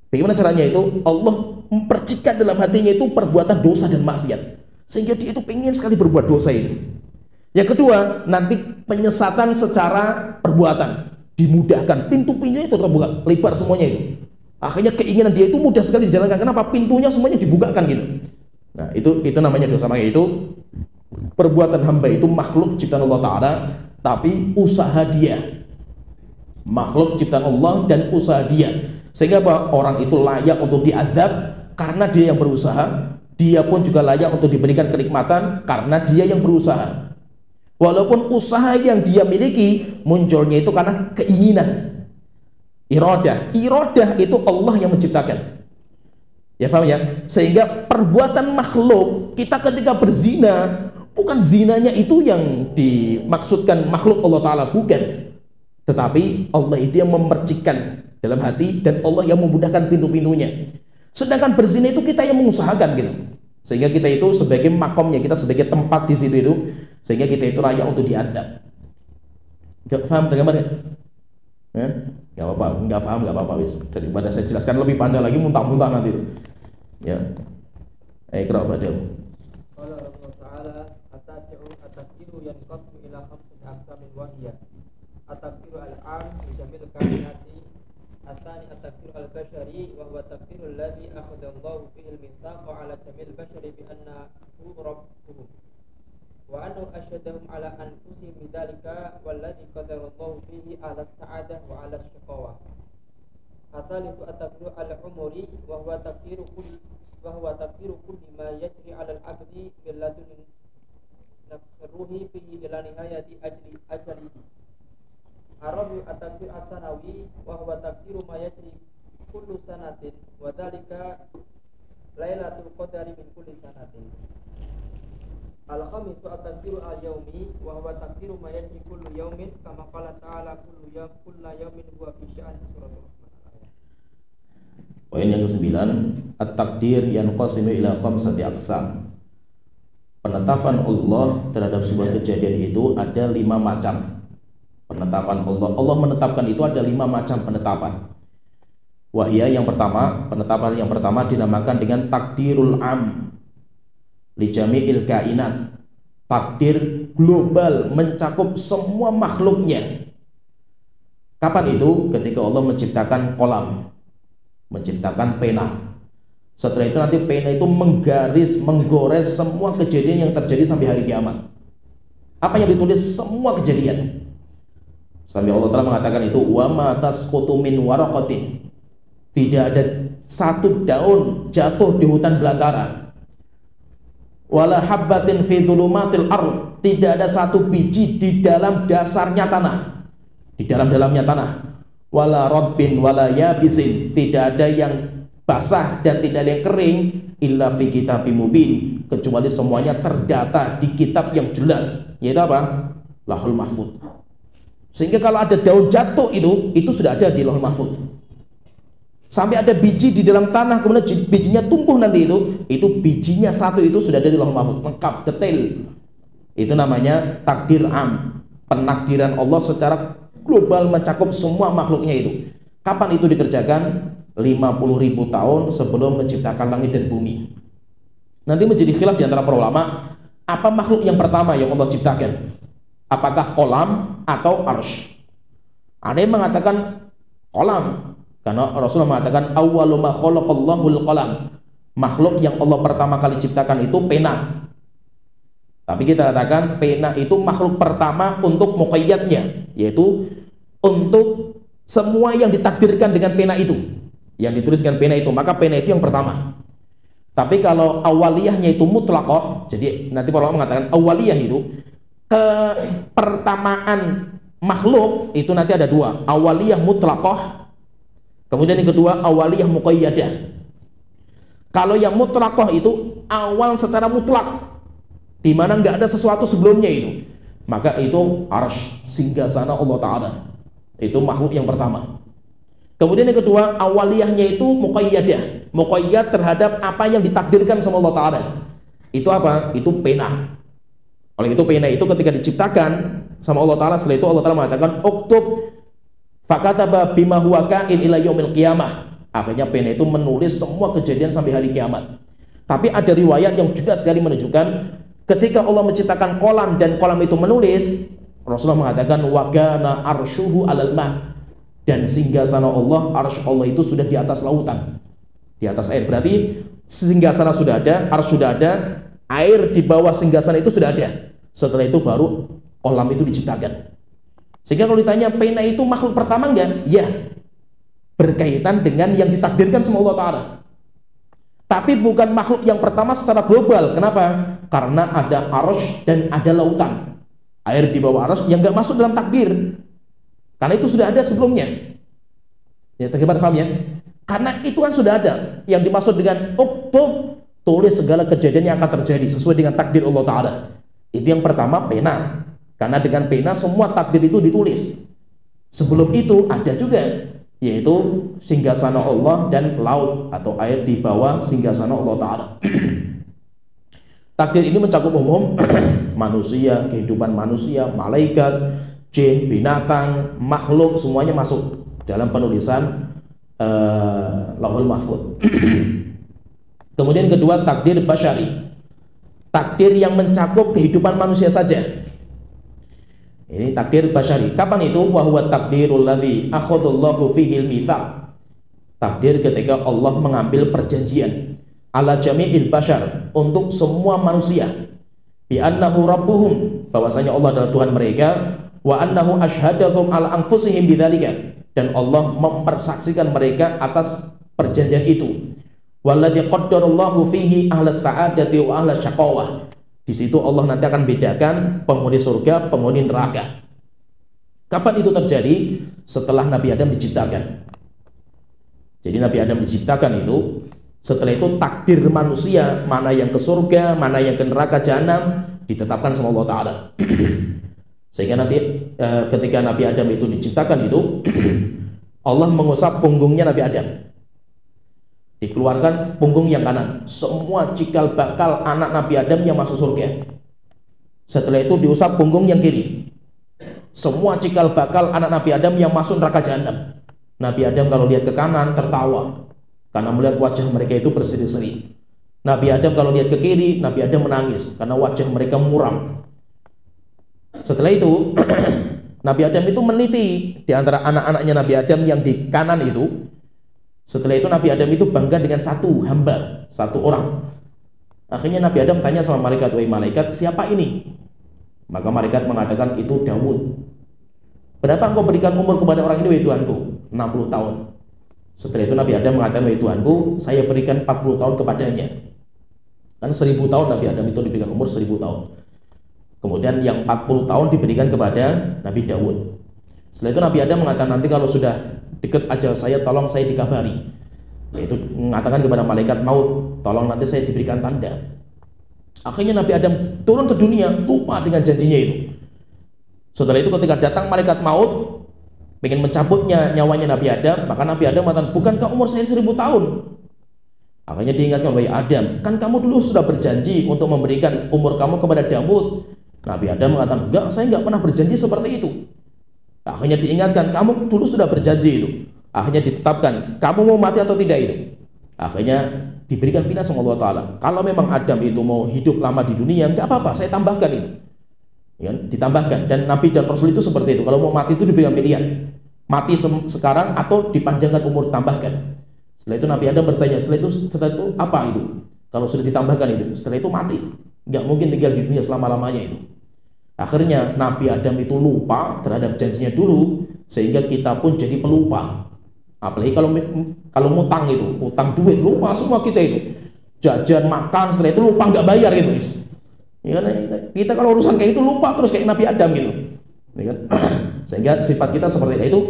Bagaimana caranya itu? Allah mempercikan dalam hatinya itu perbuatan dosa dan maksiat, sehingga dia itu pengen sekali berbuat dosa itu. Yang kedua, nanti penyesatan secara perbuatan, dimudahkan, pintu-pintunya itu terbuka lebar semuanya itu. Akhirnya keinginan dia itu mudah sekali dijalankan. Kenapa? Pintunya semuanya dibukakan gitu. Nah, itu namanya dosa. Makanya itu perbuatan hamba itu makhluk ciptaan Allah Ta'ala, tapi usaha dia. Makhluk ciptaan Allah dan usaha dia. Sehingga apa? Orang itu layak untuk diazab karena dia yang berusaha. Dia pun juga layak untuk diberikan kenikmatan karena dia yang berusaha. Walaupun usaha yang dia miliki munculnya itu karena keinginan. Iradah itu Allah yang menciptakan. Ya paham ya? Sehingga perbuatan makhluk, kita ketika berzina, bukan zinanya itu yang dimaksudkan makhluk Allah Ta'ala, bukan. Tetapi Allah itu yang memercikan dalam hati, dan Allah yang memudahkan pintu-pintunya. Sedangkan berzina itu kita yang mengusahakan gitu. Sehingga kita itu sebagai makomnya, kita sebagai tempat di situ itu, sehingga kita itu layak untuk diazab. Gak paham tergambar ya? Gak apa-apa, gak paham gak apa-apa wis. Daripada saya jelaskan lebih panjang lagi, muntah-muntah nanti itu. Ya. Iqra ba'dahu. Qala Allah Ta'ala at-tasyi'u yanqasimu ila khamsati aqsamin wa hiya at-takfiru al-'am bi jamil kainati, at-tsani at-takfiru al-bashari wa huwa at-takfiru alladhi akhadha Allahu fihi al-mithaqa 'ala jamil bashari bi annahu rabbuhum wa annahu ashhadahum 'ala anfusihim bidzalika walladhi qadara Allahu fihi 'ala as-sa'adah wa 'ala asy-syaqawah. At-tsalitsu at-takfiru al-umuri wa huwa takfiru kulli ma yajri 'ala al-'abdi bil ladun nafruhi fihi ila nihayati ajalihi. Arabi at-takfir as-sanawi wa huwa takfiru ma yajri kullu sanatin wa dhalika lailatul qadari min kulli sanatin. Al-khamisu at-takfiru al-yawmi wa huwa takfiru ma yajri kullu yawmin kama qala ta'ala kullu yawmin huwa fi sya'an, suratul Rahman. Poin yang ke-9, at-takdir yanqasimu ila khamsati aqsam. Penetapan Allah terhadap sebuah kejadian itu ada 5 macam. Penetapan Allah menetapkan itu ada 5 macam penetapan. Wahia yang pertama, penetapan yang pertama dinamakan dengan takdirul am li jami'il kainat. Takdir global, mencakup semua makhluknya. Kapan itu? Ketika Allah menciptakan kolam, menciptakan pena. Setelah itu nanti pena itu menggaris, menggores semua kejadian yang terjadi sampai hari kiamat. Apa yang ditulis? Semua kejadian. Sampai Allah telah mengatakan itu, wa ma tasqutu min waraqatin. Tidak ada satu daun jatuh di hutan belantara. Wala habbatin fi dhulumatil ardh. Tidak ada satu biji di dalam dasarnya tanah, di dalamnya tanah. Wala rabbin wala yabisin. Tidak ada yang basah dan tidak ada yang kering, illa fi kitabim mubin, kecuali semuanya terdata di kitab yang jelas, yaitu apa? Lauhul Mahfuz. Sehingga kalau ada daun jatuh itu sudah ada di Lauhul Mahfuz. Sampai ada biji di dalam tanah, kemudian bijinya tumbuh nanti itu bijinya satu itu sudah ada di Lauhul Mahfuz, lengkap, detail. Itu namanya takdir am, penakdiran Allah secara global mencakup semua makhluknya itu. Kapan itu dikerjakan? 50.000 tahun sebelum menciptakan langit dan bumi. Nanti menjadi khilaf di antara para ulama, apa makhluk yang pertama yang Allah ciptakan? Apakah kolam atau arsy? Ada yang mengatakan kolam, karena Rasulullah mengatakan awwalu ma khalaqallahul qalam. Makhluk yang Allah pertama kali ciptakan itu pena. Tapi kita katakan pena itu makhluk pertama untuk muqayyadnya, yaitu untuk semua yang ditakdirkan dengan pena itu, yang dituliskan pena itu, maka pena itu yang pertama. Tapi kalau awaliyahnya itu mutlaqah, jadi nanti para ulama mengatakan awaliyah itu kepertamaan makhluk itu nanti ada dua, awaliyah mutlaqah, kemudian yang kedua awaliyah muqayyadah. Kalau yang mutlaqah itu awal secara mutlak, di mana nggak ada sesuatu sebelumnya itu, maka itu arsy, singgasana Allah Ta'ala, itu makhluk yang pertama. Kemudian yang kedua awaliyahnya itu muqayyadah, muqayyad terhadap apa yang ditakdirkan sama Allah Ta'ala. Itu apa? Itu pena. Oleh itu pena itu ketika diciptakan sama Allah Ta'ala, setelah itu Allah Ta'ala mengatakan uktub fakataba bima huwa kain ila yaumil qiyamah. Akhirnya pena itu menulis semua kejadian sampai hari kiamat. Tapi ada riwayat yang juga sekali menunjukkan ketika Allah menciptakan kolam dan kolam itu menulis, Rasulullah mengatakan wagana arsyuhu alal ma, dan singgasana Allah, arsy Allah itu sudah di atas lautan, di atas air. Berarti singgasana sudah ada, arsy sudah ada, air di bawah singgasana itu sudah ada. Setelah itu baru kolam itu diciptakan. Sehingga kalau ditanya pena itu makhluk pertama enggak? Ya, berkaitan dengan yang ditakdirkan sama Allah Ta'ala. Tapi bukan makhluk yang pertama secara global. Kenapa? Karena ada arsy dan ada lautan, air di bawah arsy yang nggak masuk dalam takdir, karena itu sudah ada sebelumnya. Ya, terlibat paham ya? Karena itu kan sudah ada. Yang dimaksud dengan uktub, tulis segala kejadian yang akan terjadi sesuai dengan takdir Allah Ta'ala. Itu yang pertama pena, karena dengan pena semua takdir itu ditulis. Sebelum itu ada juga, yaitu singgasana Allah dan laut atau air di bawah singgasana Allah Ta'ala. Takdir ini mencakup umum manusia, kehidupan manusia, malaikat, jin, binatang, makhluk, semuanya masuk dalam penulisan Lauhul Mahfuz. Kemudian kedua, takdir basyari, takdir yang mencakup kehidupan manusia saja. Ini takdir basyari. Kapan itu? Wa huwa takdirul ladzi akhadallahu fihi al-mitsaq. Takdir ketika Allah mengambil perjanjian ala jami'il basyar, untuk semua manusia, bi annahu rabbuhum, bahwasanya Allah adalah Tuhan mereka, wa annahu asyhadahum ala anfusihim bidzalika, dan Allah mempersaksikan mereka atas perjanjian itu. Walladzi qaddarallahu fihi ahlas sa'adati wa ahlas syaqawah. Di situ Allah nanti akan bedakan penghuni surga, penghuni neraka. Kapan itu terjadi? Setelah Nabi Adam diciptakan. Jadi Nabi Adam diciptakan itu, setelah itu takdir manusia, mana yang ke surga, mana yang ke neraka jahanam, ditetapkan sama Allah Ta'ala. Sehingga ketika Nabi Adam itu diciptakan itu, Allah mengusap punggungnya Nabi Adam, dikeluarkan punggung yang kanan, semua cikal bakal anak Nabi Adam yang masuk surga. Setelah itu diusap punggung yang kiri, semua cikal bakal anak Nabi Adam yang masuk neraka jahanam. Nabi Adam kalau lihat ke kanan tertawa karena melihat wajah mereka itu berseri-seri. Nabi Adam kalau lihat ke kiri, Nabi Adam menangis karena wajah mereka muram. Setelah itu Nabi Adam itu meneliti di antara anak-anaknya Nabi Adam yang di kanan itu. Setelah itu Nabi Adam itu bangga dengan satu hamba, satu orang. Akhirnya Nabi Adam tanya sama malaikat, wahai malaikat, siapa ini? Maka malaikat mengatakan, itu Daud. Berapa engkau berikan umur kepada orang ini, wahai Tuhanku? 60 tahun. Setelah itu Nabi Adam mengatakan, wahai Tuhanku, saya berikan 40 tahun kepadanya. Kan 1000 tahun Nabi Adam itu diberikan umur 1000 tahun. Kemudian yang 40 tahun diberikan kepada Nabi Daud. Setelah itu Nabi Adam mengatakan, nanti kalau sudah dekat ajal saya, tolong saya dikabari. Yaitu mengatakan kepada malaikat maut, tolong nanti saya diberikan tanda. Akhirnya Nabi Adam turun ke dunia, lupa dengan janjinya itu. Setelah itu ketika datang malaikat maut, ingin mencabutnya nyawanya Nabi Adam, maka Nabi Adam mengatakan, bukankah umur saya 1000 tahun? Akhirnya diingatkan, wahai Adam, kan kamu dulu sudah berjanji untuk memberikan umur kamu kepada Daud. Nabi Adam mengatakan, enggak, saya enggak pernah berjanji seperti itu. Akhirnya diingatkan, kamu dulu sudah berjanji itu. Akhirnya ditetapkan, kamu mau mati atau tidak itu. Akhirnya diberikan pindah sama Allah Ta'ala. Kalau memang Adam itu mau hidup lama di dunia, enggak apa-apa, saya tambahkan itu. Ya, ditambahkan. Dan Nabi dan Rasul itu seperti itu. Kalau mau mati itu diberikan pilihan, mati sekarang atau dipanjangkan umur, tambahkan. Setelah itu Nabi Adam bertanya, setelah itu apa itu? Kalau sudah ditambahkan itu, setelah itu mati. nggak mungkin tinggal di dunia selama-lamanya itu. Akhirnya Nabi Adam itu lupa terhadap janjinya dulu, sehingga kita pun jadi pelupa. Apalagi kalau ngutang itu, utang duit, lupa semua kita itu. Jajan, makan, setelah itu lupa nggak bayar gitu. Ya, kita kalau urusan kayak itu lupa terus kayak Nabi Adam gitu. Ya kan? Sehingga sifat kita seperti itu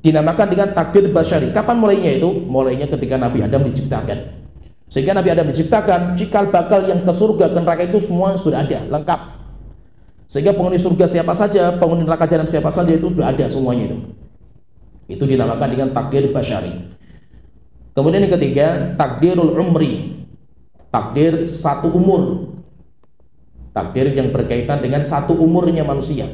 dinamakan dengan takdir basyari. Kapan mulainya itu? Mulainya ketika Nabi Adam diciptakan. Sehingga Nabi Adam diciptakan, cikal bakal yang ke surga, ke neraka itu semua sudah ada, lengkap. Sehingga penghuni surga siapa saja, penghuni neraka jahanam siapa saja itu sudah ada semuanya itu. Itu dinamakan dengan takdir basyari. Kemudian yang ketiga, takdirul umri. Takdir satu umur. Takdir yang berkaitan dengan satu umurnya manusia.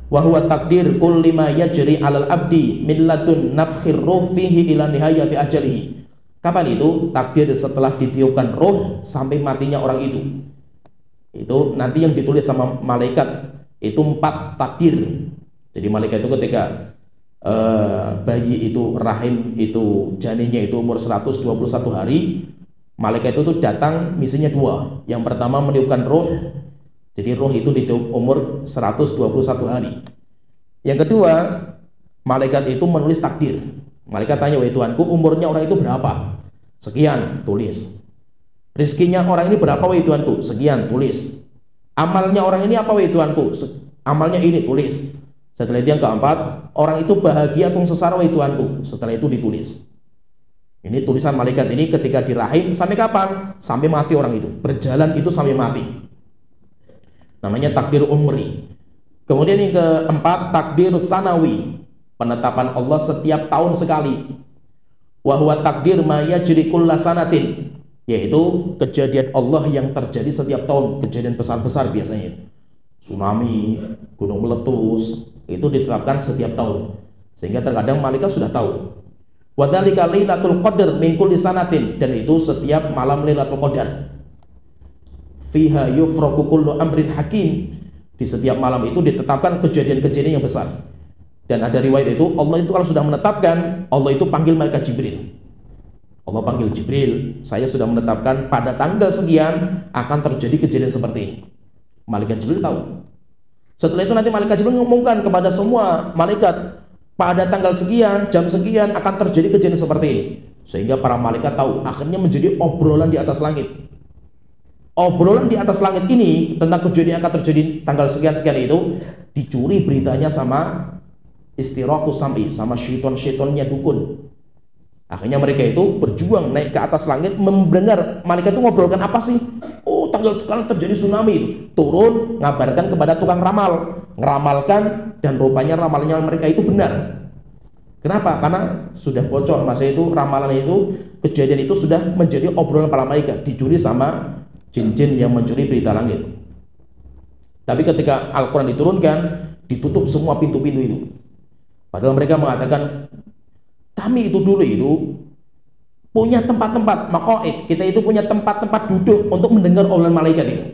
Wa huwa takdir kulli ma yajri 'alal abdi min ladun nafkhir ruh fihi ila nihayati ajalihi. Kapan itu? Takdir setelah ditiupkan roh sampai matinya orang itu. Itu nanti yang ditulis sama malaikat itu 4 takdir. Jadi malaikat itu ketika bayi itu rahim itu janinnya itu umur 121 hari, malaikat itu datang misinya 2. Yang pertama meniupkan roh. Jadi roh itu ditiup umur 121 hari. Yang kedua, malaikat itu menulis takdir. Malaikat tanya, wahai Tuhanku, umurnya orang itu berapa? Sekian, tulis. Rizkinya orang ini berapa, wahai Tuhanku? Sekian, tulis. Amalnya orang ini apa, wahai Tuhanku? Amalnya ini, tulis. Setelah itu yang keempat, orang itu bahagia atau sengsara, wahai Tuhanku? Setelah itu ditulis. Ini tulisan malaikat ini ketika di rahim sampai kapan? Sampai mati orang itu. Berjalan itu sampai mati. Namanya takdir umri. Kemudian yang keempat, takdir sanawi. Penetapan Allah setiap tahun sekali. Wa huwa takdir ma yajri kulla sanatin, yaitu kejadian Allah yang terjadi setiap tahun, kejadian besar-besar biasanya. Tsunami, gunung meletus, itu ditetapkan setiap tahun. Sehingga terkadang malaikat sudah tahu. Wa dzalika lailatul qadar min kulli sanatin, dan itu setiap malam Lailatul Qadar. Fiha yufraqu kullu amrin hakim. Di setiap malam itu ditetapkan kejadian-kejadian yang besar. Dan ada riwayat itu, Allah itu kalau sudah menetapkan, Allah itu panggil malaikat Jibril. Allah panggil Jibril, saya sudah menetapkan pada tanggal sekian akan terjadi kejadian seperti ini. Malaikat Jibril tahu. Setelah itu nanti malaikat Jibril mengumumkan kepada semua malaikat, pada tanggal sekian, jam sekian akan terjadi kejadian seperti ini. Sehingga para malaikat tahu, akhirnya menjadi obrolan di atas langit. Obrolan di atas langit ini tentang kejadian yang akan terjadi tanggal sekian-sekian itu dicuri beritanya sama istiraku sampai sama syaitan-syaitannya dukun. Akhirnya mereka itu berjuang naik ke atas langit mendengar malaikat itu ngobrolkan apa sih? Oh, tanggal sekarang terjadi tsunami itu. Turun ngabarkan kepada tukang ramal, ngeramalkan, dan rupanya ramalannya mereka itu benar. Kenapa? Karena sudah bocor masa itu ramalan itu, kejadian itu sudah menjadi obrolan para malaikat, dicuri sama jin-jin yang mencuri berita langit. Tapi ketika Al-Quran diturunkan, ditutup semua pintu-pintu itu. Padahal mereka mengatakan, kami itu dulu itu punya tempat-tempat maqaid, kita itu punya tempat-tempat duduk untuk mendengar obrolan malaikat itu.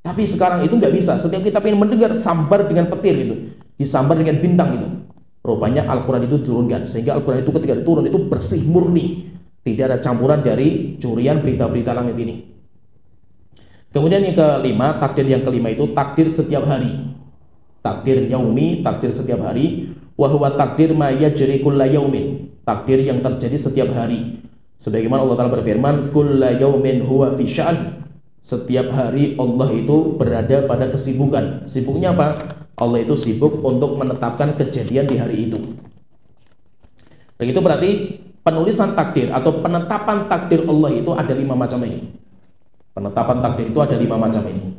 Tapi sekarang itu nggak bisa. Setiap kita ingin mendengar, sambar dengan petir itu, disambar dengan bintang itu. Rupanya Al-Quran itu diturunkan, sehingga Al-Quran itu ketika diturun itu bersih murni, tidak ada campuran dari curian berita-berita langit ini. Kemudian yang kelima, takdir yang kelima itu takdir setiap hari. Takdir yaumi, takdir setiap hari. Wa huwa takdir ma yajri kulla yaumin, takdir yang terjadi setiap hari. Sebagaimana Allah Ta'ala berfirman, kulla yaumin huwa fi sya'an. Setiap hari Allah itu berada pada kesibukan. Sibuknya apa? Allah itu sibuk untuk menetapkan kejadian di hari itu. Dan itu berarti penulisan takdir atau penetapan takdir Allah itu ada 5 macam ini. Penetapan takdir itu ada 5 macam ini.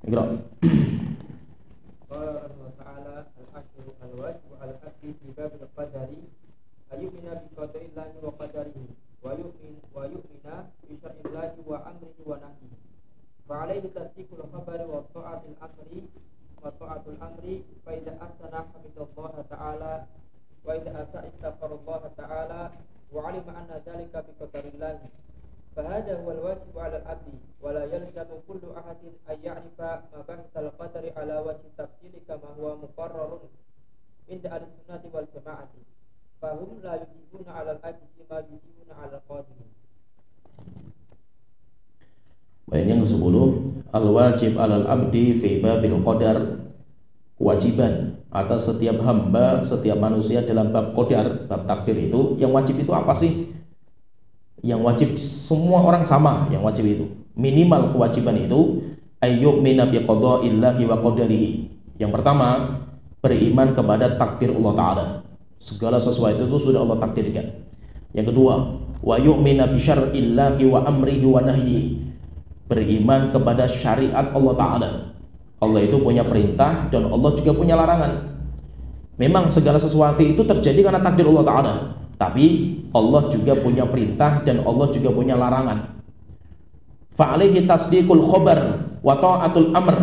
Iqra. Fa'alaihi tasdiqul khabari wa ta'atul amri wa ta'atul amri fa idza asana hamidallah ta'ala wa idza asa istaghfarallah ta'ala wa 'alima anna dhalika bi qadarillah fa hadha huwa al-wajib 'ala al-'abdi wa la yalzamu kullu ahadin an ya'rifa ma ba'da al-qadari 'ala wajhi tafsili kama huwa muqarrarun inda al-sunnati wal jama'ati fa hum la yujibuna 'ala al-'ajzi ma yujibuna 'ala al-qadir. Baik, yang ke-10, al-wajib 'alal abdi fi babil qadar, kewajiban atas setiap hamba, setiap manusia dalam bab qadar, bab takdir itu. Yang wajib itu apa sih? Yang wajib semua orang sama, yang wajib itu. Minimal kewajiban itu ayyu'mina bi qada'illahi wa qadarihi. Yang pertama, beriman kepada takdir Allah Ta'ala. Segala sesuatu itu sudah Allah takdirkan. Yang kedua, wa yu'mina bi syar'illahi wa amrihi wa nahyihi. Beriman kepada syariat Allah Ta'ala. Allah itu punya perintah dan Allah juga punya larangan. Memang segala sesuatu itu terjadi karena takdir Allah Ta'ala, tapi Allah juga punya perintah dan Allah juga punya larangan. Fa'alaihi tasdiqul khobar wa ta'atul amr.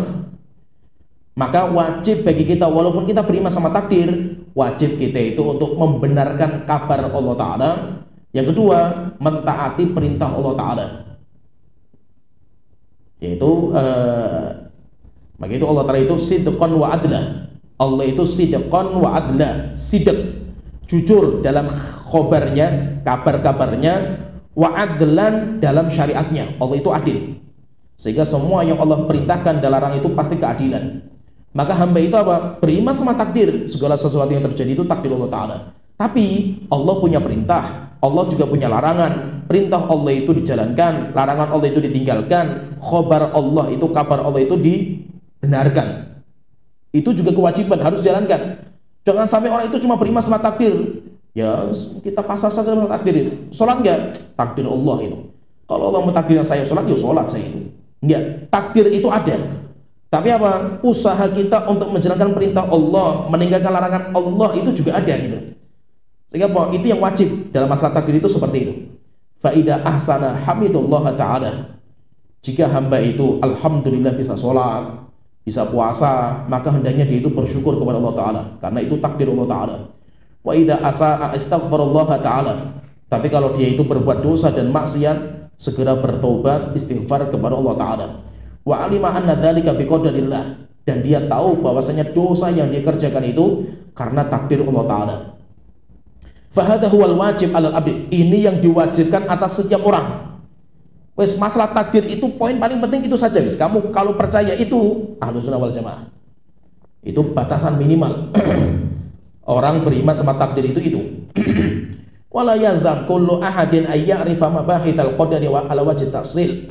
Maka wajib bagi kita, walaupun kita beriman sama takdir, wajib kita itu untuk membenarkan kabar Allah Ta'ala. Yang kedua, mentaati perintah Allah Ta'ala, yaitu maka itu Allah Ta'ala itu sidqan wa adla. Allah itu sidqan wa adla, sidq, jujur dalam khobarnya, kabar-kabarnya, wa adlan dalam syariatnya. Allah itu adil, sehingga semua yang Allah perintahkan dan larang itu pasti keadilan. Maka hamba itu apa? Beriman sama takdir. Segala sesuatu yang terjadi itu takdir Allah Ta'ala, tapi Allah punya perintah, Allah juga punya larangan. Perintah Allah itu dijalankan, larangan Allah itu ditinggalkan, khobar Allah itu, kabar Allah itu dibenarkan. Itu juga kewajiban, harus dijalankan. Jangan sampai orang itu cuma beriman sama takdir. Ya kita pasrah saja sama takdir itu. Sholat enggak? Takdir Allah itu. Kalau Allah mentakdirkan saya sholat, ya sholat saya itu. Enggak, takdir itu ada. Tapi apa? Usaha kita untuk menjalankan perintah Allah, meninggalkan larangan Allah itu juga ada gitu. Sehingga itu yang wajib dalam masalah takdir itu seperti itu. Fa idza ahsana hamidullah ta'ala. Jika hamba itu alhamdulillah bisa sholat, bisa puasa, maka hendaknya dia itu bersyukur kepada Allah Ta'ala, karena itu takdir Allah Ta'ala. Wa idza asaa astaghfirullah ta'ala. Tapi kalau dia itu berbuat dosa dan maksiat, segera bertobat, istighfar kepada Allah Ta'ala. Wa alima anna dzalika biqadarillah. Dan dia tahu bahwasanya dosa yang dia kerjakan itu karena takdir Allah Ta'ala. Fahadha huwal wajib 'alal abdi. Ini yang diwajibkan atas setiap orang. Wes, masalah takdir itu poin paling penting itu saja, wes. Kamu kalau percaya itu Ahlus Sunnah wal Jamaah. Itu batasan minimal. Orang beriman sama takdir itu. Wala yazam kullu ahadin ay ya'rifa mabahithal qadari wa ala wajhi tafsil.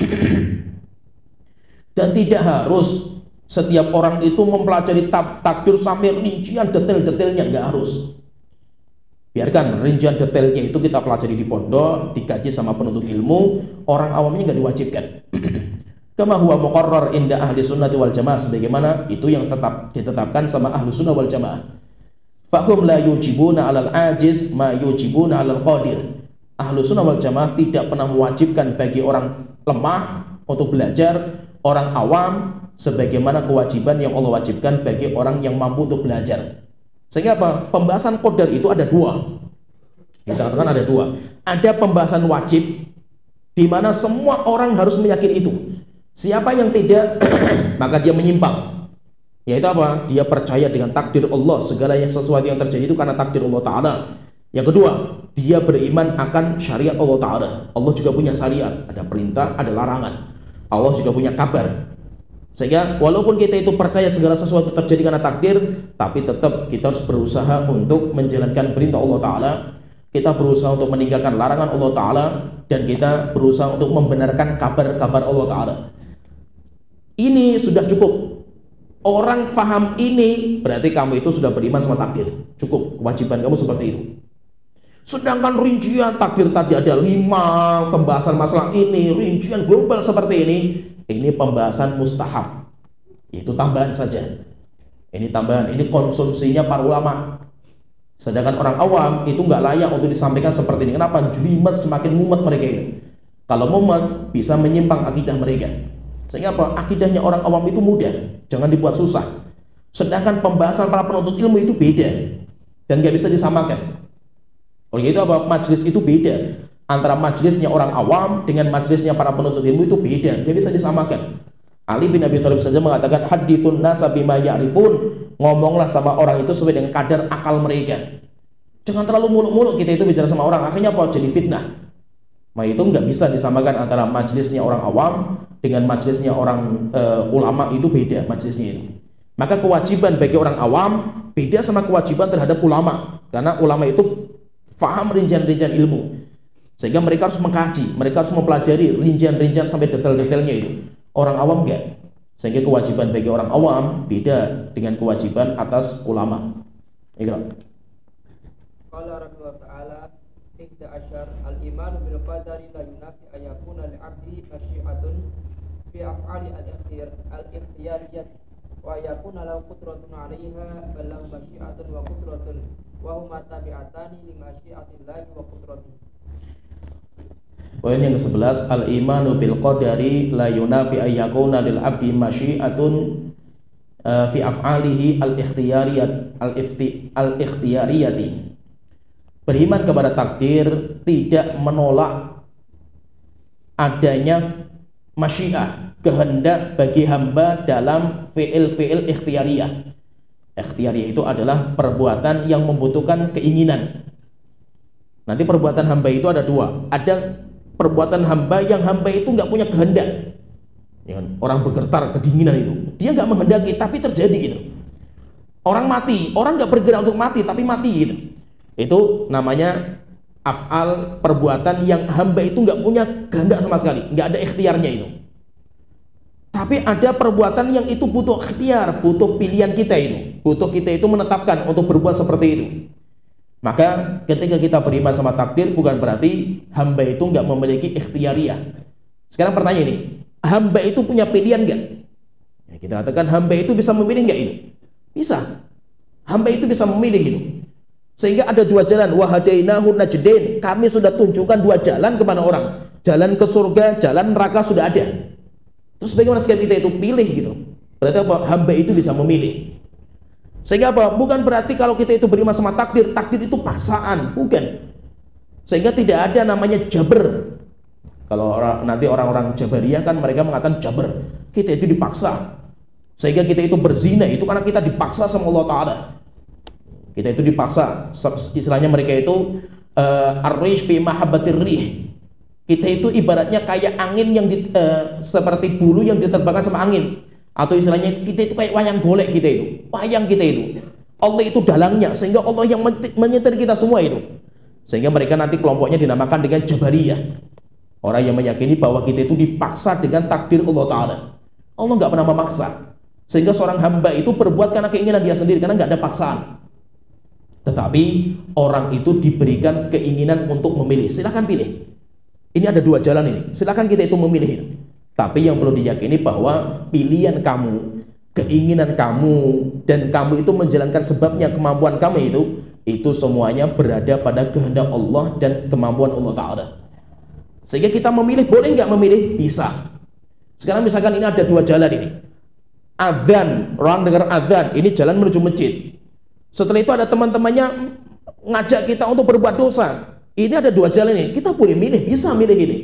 Dan tidak harus setiap orang itu mempelajari takdir sampai rincian detail-detailnya, enggak harus. Biarkan rincian detailnya itu kita pelajari di pondok, dikaji sama penuntut ilmu. Orang awamnya nggak diwajibkan. Kama huwa muqarrar inda ahli sunnati wal jamaah, sebagaimana itu yang tetap ditetapkan sama ahli sunnah wal jamaah. Fahum la yujibuna 'alal ajiz ma yujibuna 'alal qadir. Ahli sunnah wal jamaah tidak pernah mewajibkan bagi orang lemah untuk belajar, orang awam, sebagaimana kewajiban yang Allah wajibkan bagi orang yang mampu untuk belajar. Sehingga apa? Pembahasan qadar itu ada dua. Kita katakan ada dua. Ada pembahasan wajib, di mana semua orang harus meyakini itu. Siapa yang tidak, maka dia menyimpang. Yaitu apa? Dia percaya dengan takdir Allah. Segala yang sesuatu yang terjadi itu karena takdir Allah Ta'ala. Yang kedua, dia beriman akan syariat Allah Ta'ala. Allah juga punya syariat. Ada perintah, ada larangan. Allah juga punya kabar. Sehingga walaupun kita itu percaya segala sesuatu terjadi karena takdir, tapi tetap kita harus berusaha untuk menjalankan perintah Allah Ta'ala. Kita berusaha untuk meninggalkan larangan Allah Ta'ala. Dan kita berusaha untuk membenarkan kabar-kabar Allah Ta'ala. Ini sudah cukup. Orang faham ini, berarti kamu itu sudah beriman sama takdir. Cukup, kewajiban kamu seperti itu. Sedangkan rincian takdir tadi ada 5 pembahasan masalah ini, rincian global seperti ini pembahasan mustahab. Itu tambahan saja. Ini tambahan, ini konsumsinya para ulama. Sedangkan orang awam itu nggak layak untuk disampaikan seperti ini. Kenapa? Jelimet, semakin mumet mereka itu. Kalau mumet bisa menyimpang akidah mereka. Sehingga apa? Akidahnya orang awam itu mudah, jangan dibuat susah. Sedangkan pembahasan para penuntut ilmu itu beda dan nggak bisa disamakan. Oleh itu apa? Majelis itu beda. Antara majelisnya orang awam dengan majelisnya para penuntut ilmu itu beda, nggak bisa disamakan. Ali bin Abi Thalib saja mengatakan hadithun nasa bima ya'rifun. Ngomonglah sama orang itu sesuai dengan kadar akal mereka. Jangan terlalu muluk-muluk kita itu bicara sama orang, akhirnya apa? Jadi fitnah. Maka itu nggak bisa disamakan antara majelisnya orang awam dengan majelisnya orang ulama, itu beda majelisnya itu. Maka kewajiban bagi orang awam beda sama kewajiban terhadap ulama, karena ulama itu paham rincian-rincian ilmu, sehingga mereka harus mengkaji, mereka harus mempelajari rincian-rincian sampai detail-detailnya itu. Orang awam enggak, sehingga kewajiban bagi orang awam beda dengan kewajiban atas ulama. Iqra. Qala rahimahullah ta'ala 11 al-iman bil qadari la yunafi ayakuna li'abdi masyiatun fi af'ali al-ikhtiyariyat wa yakuna lahu qudratun 'alaiha bal lahu masyiatun wa qudratun wa huma tabi'atani li masyiatillahi wa qudratihi. Poin yang ke-11, al-imanu bil qadari la yunafi ayyakuna lil abdi masyiatun fi af'alihi al-ikhtiyariyati. Beriman kepada takdir tidak menolak adanya masyiah, kehendak bagi hamba dalam fi'il ikhtiyariyah. Ikhtiyariyah itu adalah perbuatan yang membutuhkan keinginan. Nanti perbuatan hamba itu ada dua. Ada perbuatan hamba yang hamba itu nggak punya kehendak. Ya kan? Orang bergetar kedinginan itu, dia nggak menghendaki tapi terjadi gitu. Orang mati, orang nggak bergerak untuk mati tapi mati gitu. Itu namanya af'al, perbuatan yang hamba itu nggak punya kehendak sama sekali, nggak ada ikhtiarnya itu. Tapi ada perbuatan yang itu butuh ikhtiar, butuh pilihan kita itu, butuh kita itu menetapkan untuk berbuat seperti itu. Maka ketika kita beriman sama takdir, bukan berarti hamba itu nggak memiliki ikhtiariyah. Sekarang pertanyaan ini, hamba itu punya pilihan nggak? Ya, kita katakan hamba itu bisa memilih nggak itu? Bisa. Hamba itu bisa memilih itu. Sehingga ada dua jalan, wahadainahu najdain. Kami sudah tunjukkan dua jalan kepada orang. Jalan ke surga, jalan neraka sudah ada. Terus bagaimana sekali kita itu pilih gitu? Berarti apa? Hamba itu bisa memilih. Sehingga apa? Bukan berarti kalau kita itu beriman sama takdir, takdir itu paksaan, bukan. Sehingga tidak ada namanya jabr. Kalau nanti orang-orang Jabariyah kan mereka mengatakan jabr, kita itu dipaksa. Sehingga kita itu berzina itu karena kita dipaksa sama Allah Ta'ala. Kita itu dipaksa, istilahnya mereka itu ar-rish fi mahabbatir rih. Kita itu ibaratnya kayak angin yang seperti bulu yang diterbangkan sama angin. Atau istilahnya kita itu kayak wayang golek kita itu. Wayang kita itu. Allah itu dalangnya, sehingga Allah yang menyetir kita semua itu. Sehingga mereka nanti kelompoknya dinamakan dengan Jabariyah. Orang yang meyakini bahwa kita itu dipaksa dengan takdir Allah Ta'ala. Allah nggak pernah memaksa. Sehingga seorang hamba itu berbuat karena keinginan dia sendiri, karena nggak ada paksaan. Tetapi orang itu diberikan keinginan untuk memilih. Silakan pilih. Ini ada dua jalan ini. Silakan kita itu memilih itu. Tapi yang perlu diyakini bahwa pilihan kamu, keinginan kamu, dan kamu itu menjalankan sebabnya kemampuan kamu itu semuanya berada pada kehendak Allah dan kemampuan Allah Ta'ala. Sehingga kita memilih, boleh nggak memilih? Bisa. Sekarang misalkan ini ada dua jalan ini. Adzan, orang dengar adzan, ini jalan menuju masjid. Setelah itu ada teman-temannya ngajak kita untuk berbuat dosa. Ini ada dua jalan ini. Kita boleh milih, bisa milih ini.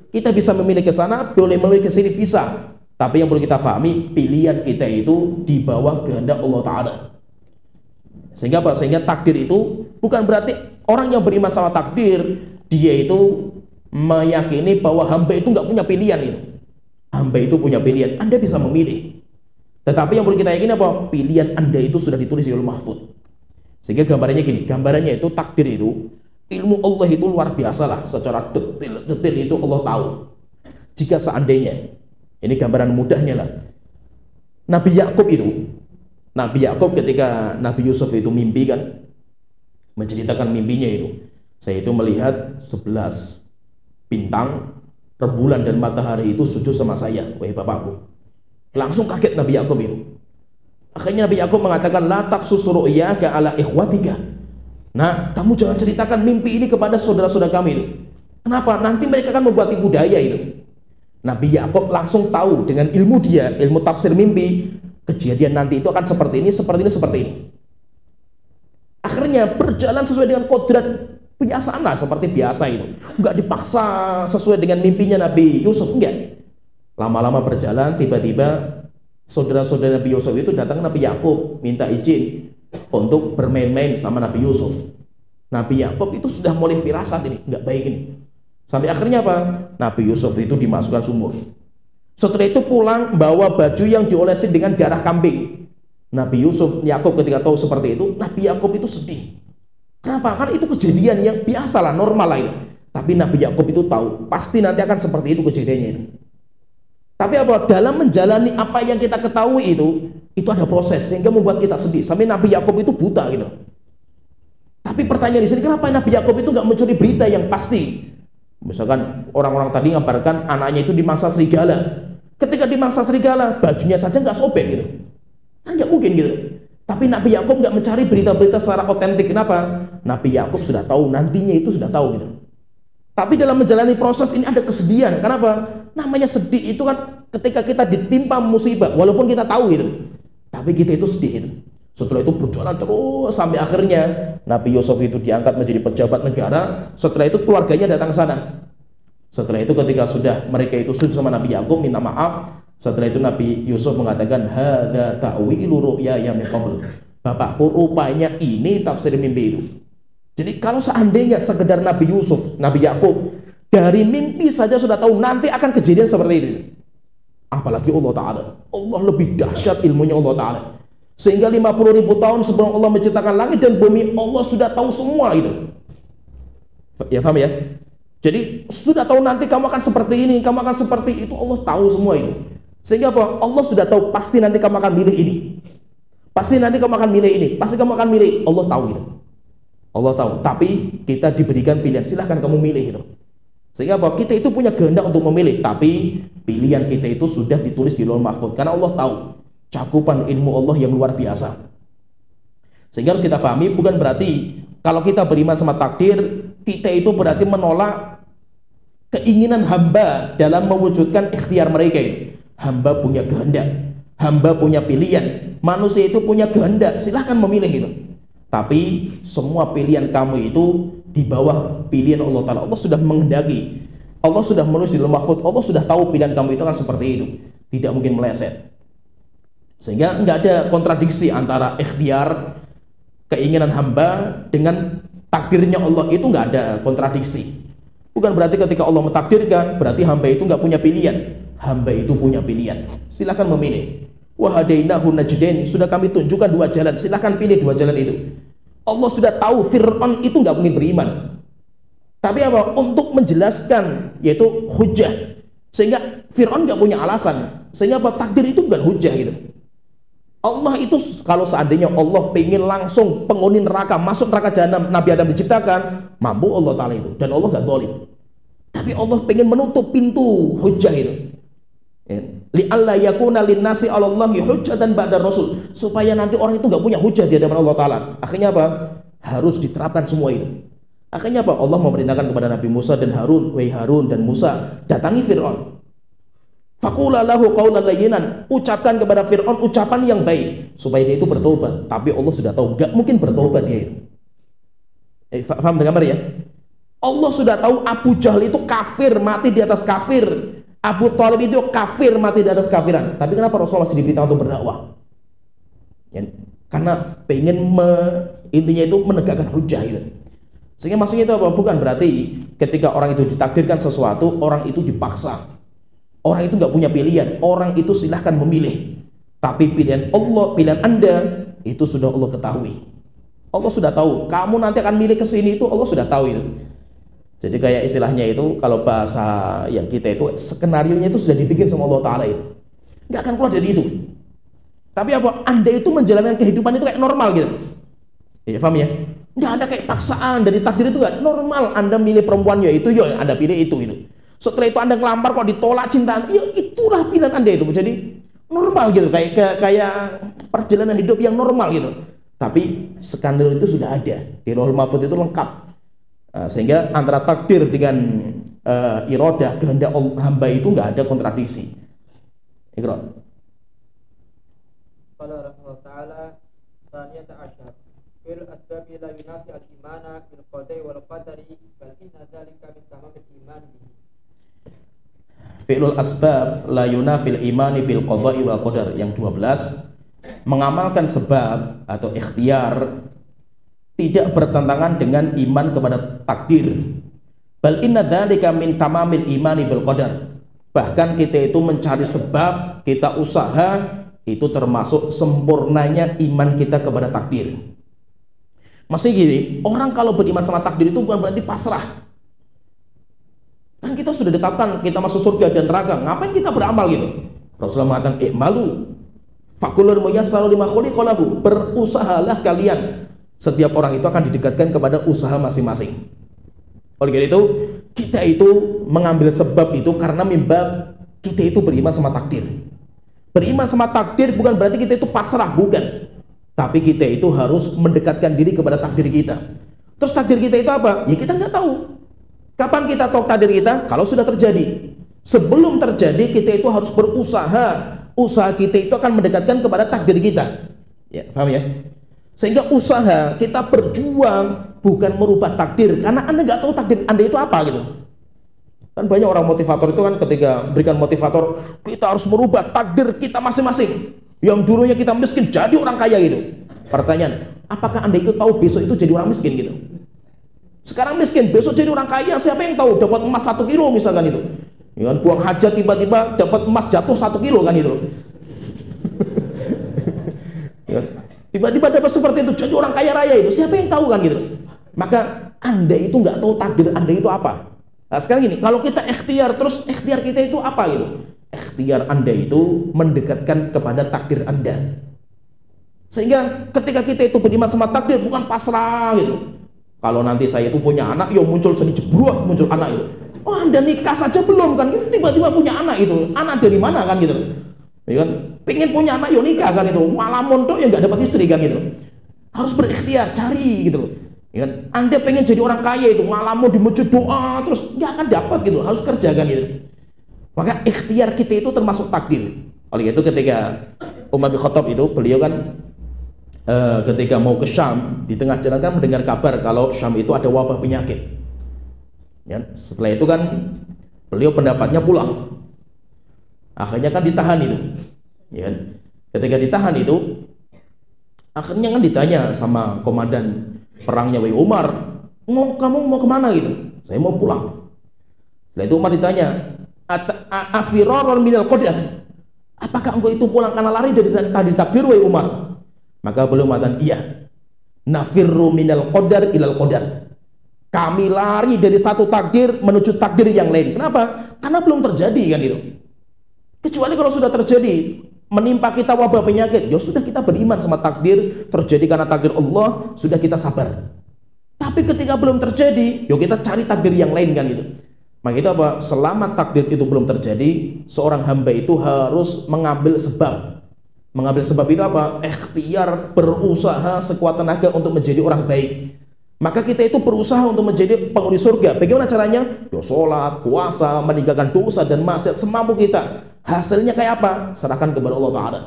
Kita bisa memilih ke sana, boleh memilih ke sini, bisa. Tapi yang perlu kita pahami, pilihan kita itu di bawah kehendak Allah Ta'ala. Sehingga apa? Sehingga takdir itu bukan berarti orang yang beriman sama takdir, dia itu meyakini bahwa hamba itu nggak punya pilihan itu. Hamba itu punya pilihan. Anda bisa memilih. Tetapi yang perlu kita yakini apa? Pilihan Anda itu sudah ditulis di Lauhul Mahfuz. Sehingga gambarannya gini, gambarannya itu takdir itu, ilmu Allah itu luar biasa lah, secara detail itu Allah tahu. Jika seandainya, ini gambaran mudahnya lah, Nabi Yakub ketika Nabi Yusuf itu mimpi kan, menceritakan mimpinya itu, saya itu melihat 11 bintang, rembulan dan matahari itu sujud sama saya, wahai bapakku. Langsung kaget Nabi Yakub itu. Akhirnya Nabi Yakub mengatakan, la taqsus ru'yaka ala ikhwatika. Nah, kamu jangan ceritakan mimpi ini kepada saudara-saudara kami itu. Kenapa? Nanti mereka akan membuat tipu daya itu. Nabi Yakub langsung tahu dengan ilmu dia, ilmu tafsir mimpi, kejadian nanti itu akan seperti ini, seperti ini, seperti ini. Akhirnya berjalan sesuai dengan kodrat kebiasaan lah, seperti biasa itu. Enggak dipaksa sesuai dengan mimpinya Nabi Yusuf, enggak. Lama-lama berjalan, tiba-tiba saudara-saudara Nabi Yusuf itu datang ke Nabi Yakub, minta izin untuk bermain-main sama Nabi Yusuf. Nabi Yakub itu sudah mulai firasat ini, nggak baik ini. Sampai akhirnya apa? Nabi Yusuf itu dimasukkan sumur. Setelah itu pulang bawa baju yang diolesi dengan darah kambing. Nabi Yusuf, Yakub ketika tahu seperti itu, Nabi Yakub itu sedih. Kenapa? Karena itu kejadian yang biasa lah, normal lah itu. Tapi Nabi Yakub itu tahu, pasti nanti akan seperti itu kejadiannya itu. Tapi apa? Dalam menjalani apa yang kita ketahui itu ada proses sehingga membuat kita sedih. Sampai Nabi Yakub itu buta gitu. Tapi pertanyaan di sini, kenapa Nabi Yakub itu nggak mencuri berita yang pasti? Misalkan orang-orang tadi ngabarkan anaknya itu dimangsa serigala. Ketika dimangsa serigala, bajunya saja nggak sobek gitu. Kan nggak mungkin gitu. Tapi Nabi Yakub nggak mencari berita-berita secara otentik. Kenapa? Nabi Yakub sudah tahu, nantinya itu sudah tahu gitu. Tapi dalam menjalani proses ini ada kesedihan. Kenapa? Namanya sedih itu kan ketika kita ditimpa musibah, walaupun kita tahu gitu, tapi kita itu sedih gitu. Setelah itu berjalan terus sampai akhirnya Nabi Yusuf itu diangkat menjadi pejabat negara. Setelah itu keluarganya datang ke sana. Setelah itu ketika sudah mereka itu sujud sama Nabi Yakub minta maaf. Setelah itu Nabi Yusuf mengatakan, hadza ta'wilu ru'yaya min qabl. Bapakku, rupanya ini tafsir mimpi itu. Jadi kalau seandainya sekedar Nabi Yusuf, Nabi Yakub dari mimpi saja sudah tahu nanti akan kejadian seperti itu. Apalagi Allah Ta'ala. Allah lebih dahsyat ilmunya Allah Ta'ala. Sehingga 50.000 tahun sebelum Allah menciptakan langit dan bumi, Allah sudah tahu semua itu. Ya, paham ya? Jadi sudah tahu nanti kamu akan seperti ini, kamu akan seperti itu, Allah tahu semua itu. Sehingga apa? Allah sudah tahu pasti nanti kamu akan milih ini. Pasti nanti kamu akan milih ini, pasti kamu akan milih. Allah tahu itu. Allah tahu, tapi kita diberikan pilihan, silahkan kamu milih itu. Sehingga apa? Kita itu punya kehendak untuk memilih, tapi pilihan kita itu sudah ditulis di Lauhul Mahfuz. Karena Allah tahu cakupan ilmu Allah yang luar biasa. Sehingga harus kita pahami, bukan berarti kalau kita beriman sama takdir, kita itu berarti menolak keinginan hamba dalam mewujudkan ikhtiar mereka itu. Hamba punya kehendak, hamba punya pilihan, manusia itu punya kehendak, silahkan memilih itu. Tapi semua pilihan kamu itu di bawah pilihan Allah Ta'ala. Allah sudah menghendaki, Allah sudah menulis di Lauhul Mahfuz, Allah sudah tahu pilihan kamu itu kan seperti itu, tidak mungkin meleset. Sehingga nggak ada kontradiksi antara ikhtiar keinginan hamba dengan takdirnya Allah, itu nggak ada kontradiksi. Bukan berarti ketika Allah mentakdirkan berarti hamba itu nggak punya pilihan. Hamba itu punya pilihan, silahkan memilih. Wahadainahu najdain, sudah kami tunjukkan dua jalan, silahkan pilih dua jalan itu. Allah sudah tahu Fir'aun itu nggak mungkin beriman, tapi apa? Untuk menjelaskan, yaitu hujah, sehingga Fir'aun nggak punya alasan, sehingga apa? Takdir itu bukan hujah gitu. Allah itu kalau seandainya Allah pengen langsung penghuni neraka, masuk neraka jahanam, Nabi Adam diciptakan, mampu Allah Ta'ala itu, dan Allah nggak zalim. Tapi Allah pengen menutup pintu hujah itu. Li'alla yakuna linnasi 'alallahi hujjatan ba'da rasul, supaya nanti orang itu nggak punya hujah di hadapan Allah Ta'ala. Akhirnya apa? Harus diterapkan semua itu. Akhirnya apa? Allah memerintahkan kepada Nabi Musa dan Harun, wahai Harun dan Musa, datangi Fir'aun. Faqula lahu qawlan layyinan, ucapkan kepada Fir'aun ucapan yang baik supaya dia itu bertobat. Tapi Allah sudah tahu nggak mungkin bertobat dia itu. Paham gambar ya? Allah sudah tahu Abu Jahal itu kafir, mati di atas kafir. Abu Thalib itu kafir, mati di atas kafiran. Tapi kenapa Rasulullah masih diberitahu untuk berdakwah? Ya, karena pengen intinya itu menegakkan hujah itu. Sehingga maksudnya itu apa? Bukan berarti ketika orang itu ditakdirkan sesuatu, orang itu dipaksa. Orang itu nggak punya pilihan. Orang itu silahkan memilih. Tapi pilihan Allah, pilihan Anda itu sudah Allah ketahui. Allah sudah tahu. Kamu nanti akan milih ke sini itu Allah sudah tahu itu. Jadi kayak istilahnya itu kalau bahasa yang kita itu skenarionya itu sudah dibikin sama Allah Ta'ala itu. Nggak akan keluar dari itu. Tapi apa? Anda itu menjalankan kehidupan itu kayak normal gitu. Ya, paham ya? Nggak ada kayak paksaan dari takdir itu, nggak normal. Anda milih perempuan ya itu, ya Anda pilih itu. Setelah itu Anda ngelamar kok ditolak cintaan, ya itulah pilihan Anda itu. Jadi normal gitu, kayak perjalanan hidup yang normal gitu. Tapi skenario itu sudah ada di Lauhul Mahfuz, itu lengkap. Sehingga antara takdir dengan iradah kehendak hamba itu nggak ada kontradiksi. Iqra. Qala rahimahullah ta'ala tsaniyata asyar fil asbabi la yunafi al-imana bil qada'i wal qadari bal inna dzalika min tamamil iman bihi. Fi'lul asbab la yunafil imani bil qada'i wal qadar. Yang 12, mengamalkan sebab atau ikhtiar tidak bertentangan dengan iman kepada takdir, Bal inna dzalika min tamamil imani bil qadar. Bahkan kita itu mencari sebab, kita usaha, itu termasuk sempurnanya iman kita kepada takdir. Maksudnya gini, orang kalau beriman sama takdir itu bukan berarti pasrah. Kan kita sudah ditetapkan kita masuk surga dan neraka, ngapain kita beramal gitu? Rasulullah mengatakan, i'malu fakullun muyassaru lima khuliqa lahu. Berusahalah kalian. Setiap orang itu akan didekatkan kepada usaha masing-masing. Oleh karena itu, kita itu mengambil sebab itu karena mimbab kita itu beriman sama takdir. Beriman sama takdir bukan berarti kita itu pasrah, bukan. Tapi kita itu harus mendekatkan diri kepada takdir kita. Terus takdir kita itu apa? Ya kita nggak tahu. Kapan kita tahu takdir kita? Kalau sudah terjadi. Sebelum terjadi kita itu harus berusaha. Usaha kita itu akan mendekatkan kepada takdir kita. Ya, paham ya? Sehingga usaha kita berjuang bukan merubah takdir, karena Anda nggak tahu takdir Anda itu apa gitu. Kan banyak orang motivator itu kan ketika berikan motivator, kita harus merubah takdir kita masing-masing. Yang dulunya kita miskin jadi orang kaya gitu. Pertanyaan, apakah Anda itu tahu besok itu jadi orang miskin gitu? Sekarang miskin, besok jadi orang kaya, siapa yang tahu? Dapat emas 1 kilo misalkan itu. Ya kan, buang hajat tiba-tiba dapat emas jatuh 1 kilo kan itu. Ya, tiba-tiba dapat seperti itu, jadi orang kaya raya itu, siapa yang tahu kan gitu. Maka Anda itu nggak tahu takdir Anda itu apa. Nah sekarang gini, kalau kita ikhtiar, terus ikhtiar kita itu apa gitu? Ikhtiar Anda itu mendekatkan kepada takdir Anda. Sehingga ketika kita itu beriman sama takdir, bukan pasrah gitu. Kalau nanti saya itu punya anak, ya muncul seni jebrot, muncul anak itu. Oh Anda nikah saja belum kan, tiba-tiba punya anak itu, anak dari mana kan gitu. Ya kan? Pengen punya anak, ya nikah kan itu, malah mondok ya nggak dapat istri kan gitu. Harus berikhtiar, cari gitu loh. Ya kan? Anda pengen jadi orang kaya itu, malah mau di masjid doa terus nggak akan dapat gitu, harus kerjakan gitu. Maka ikhtiar kita itu termasuk takdir. Oleh itu ketika Umar bin Khattab itu, beliau kan ketika mau ke Syam, di tengah jalan kan mendengar kabar kalau Syam itu ada wabah penyakit. Ya, setelah itu kan beliau pendapatnya pulang. Akhirnya kan ditahan itu. Ya, ketika ditahan itu, akhirnya kan ditanya sama komandan perangnya, "Wahai Umar, kamu mau kemana gitu?" "Saya mau pulang." Setelah itu Umar ditanya, "Afirarun minal qadar?" Apakah engkau itu pulang karena lari dari takdir wahai Umar? Maka beliau mengatakan, iya, nafirru minal qadar ilal qadar. Kami lari dari satu takdir menuju takdir yang lain. Kenapa? Karena belum terjadi kan itu. Kecuali kalau sudah terjadi, menimpa kita wabah penyakit, ya sudah kita beriman sama takdir, terjadi karena takdir Allah, sudah kita sabar. Tapi ketika belum terjadi, yuk kita cari takdir yang lain kan gitu. Maka itu apa? Selama takdir itu belum terjadi, seorang hamba itu harus mengambil sebab. Mengambil sebab itu apa? Ikhtiar, berusaha sekuat tenaga untuk menjadi orang baik. Maka kita itu berusaha untuk menjadi penghuni surga. Bagaimana caranya? Ya sholat, puasa, meninggalkan dosa dan maksiat semampu kita. Hasilnya kayak apa? Serahkan kepada Allah Ta'ala.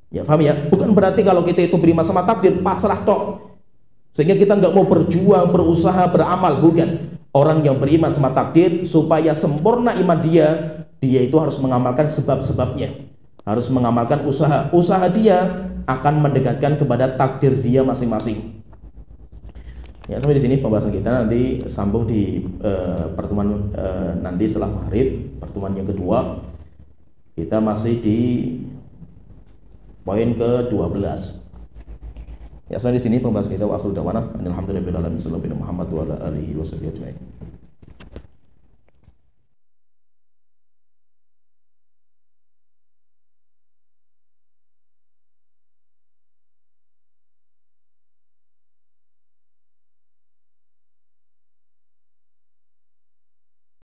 Ya paham ya? Bukan berarti kalau kita itu beriman sama takdir, pasrah tok. Sehingga kita nggak mau berjuang, berusaha, beramal. Bukan. Orang yang beriman sama takdir, supaya sempurna iman dia itu harus mengamalkan sebab-sebabnya. Harus mengamalkan usaha. Usaha dia akan mendekatkan kepada takdir dia masing-masing. Ya, sampai di sini pembahasan kita. Nanti sambung di pertemuan nanti setelah maghrib, pertemuan yang kedua. Kita masih di poin ke-12. Ya, sampai di sini pembahasan kita. Wa akhiru da'wana alhamdulillahi rabbil alamin. Sallallahu alaihi wa sallam.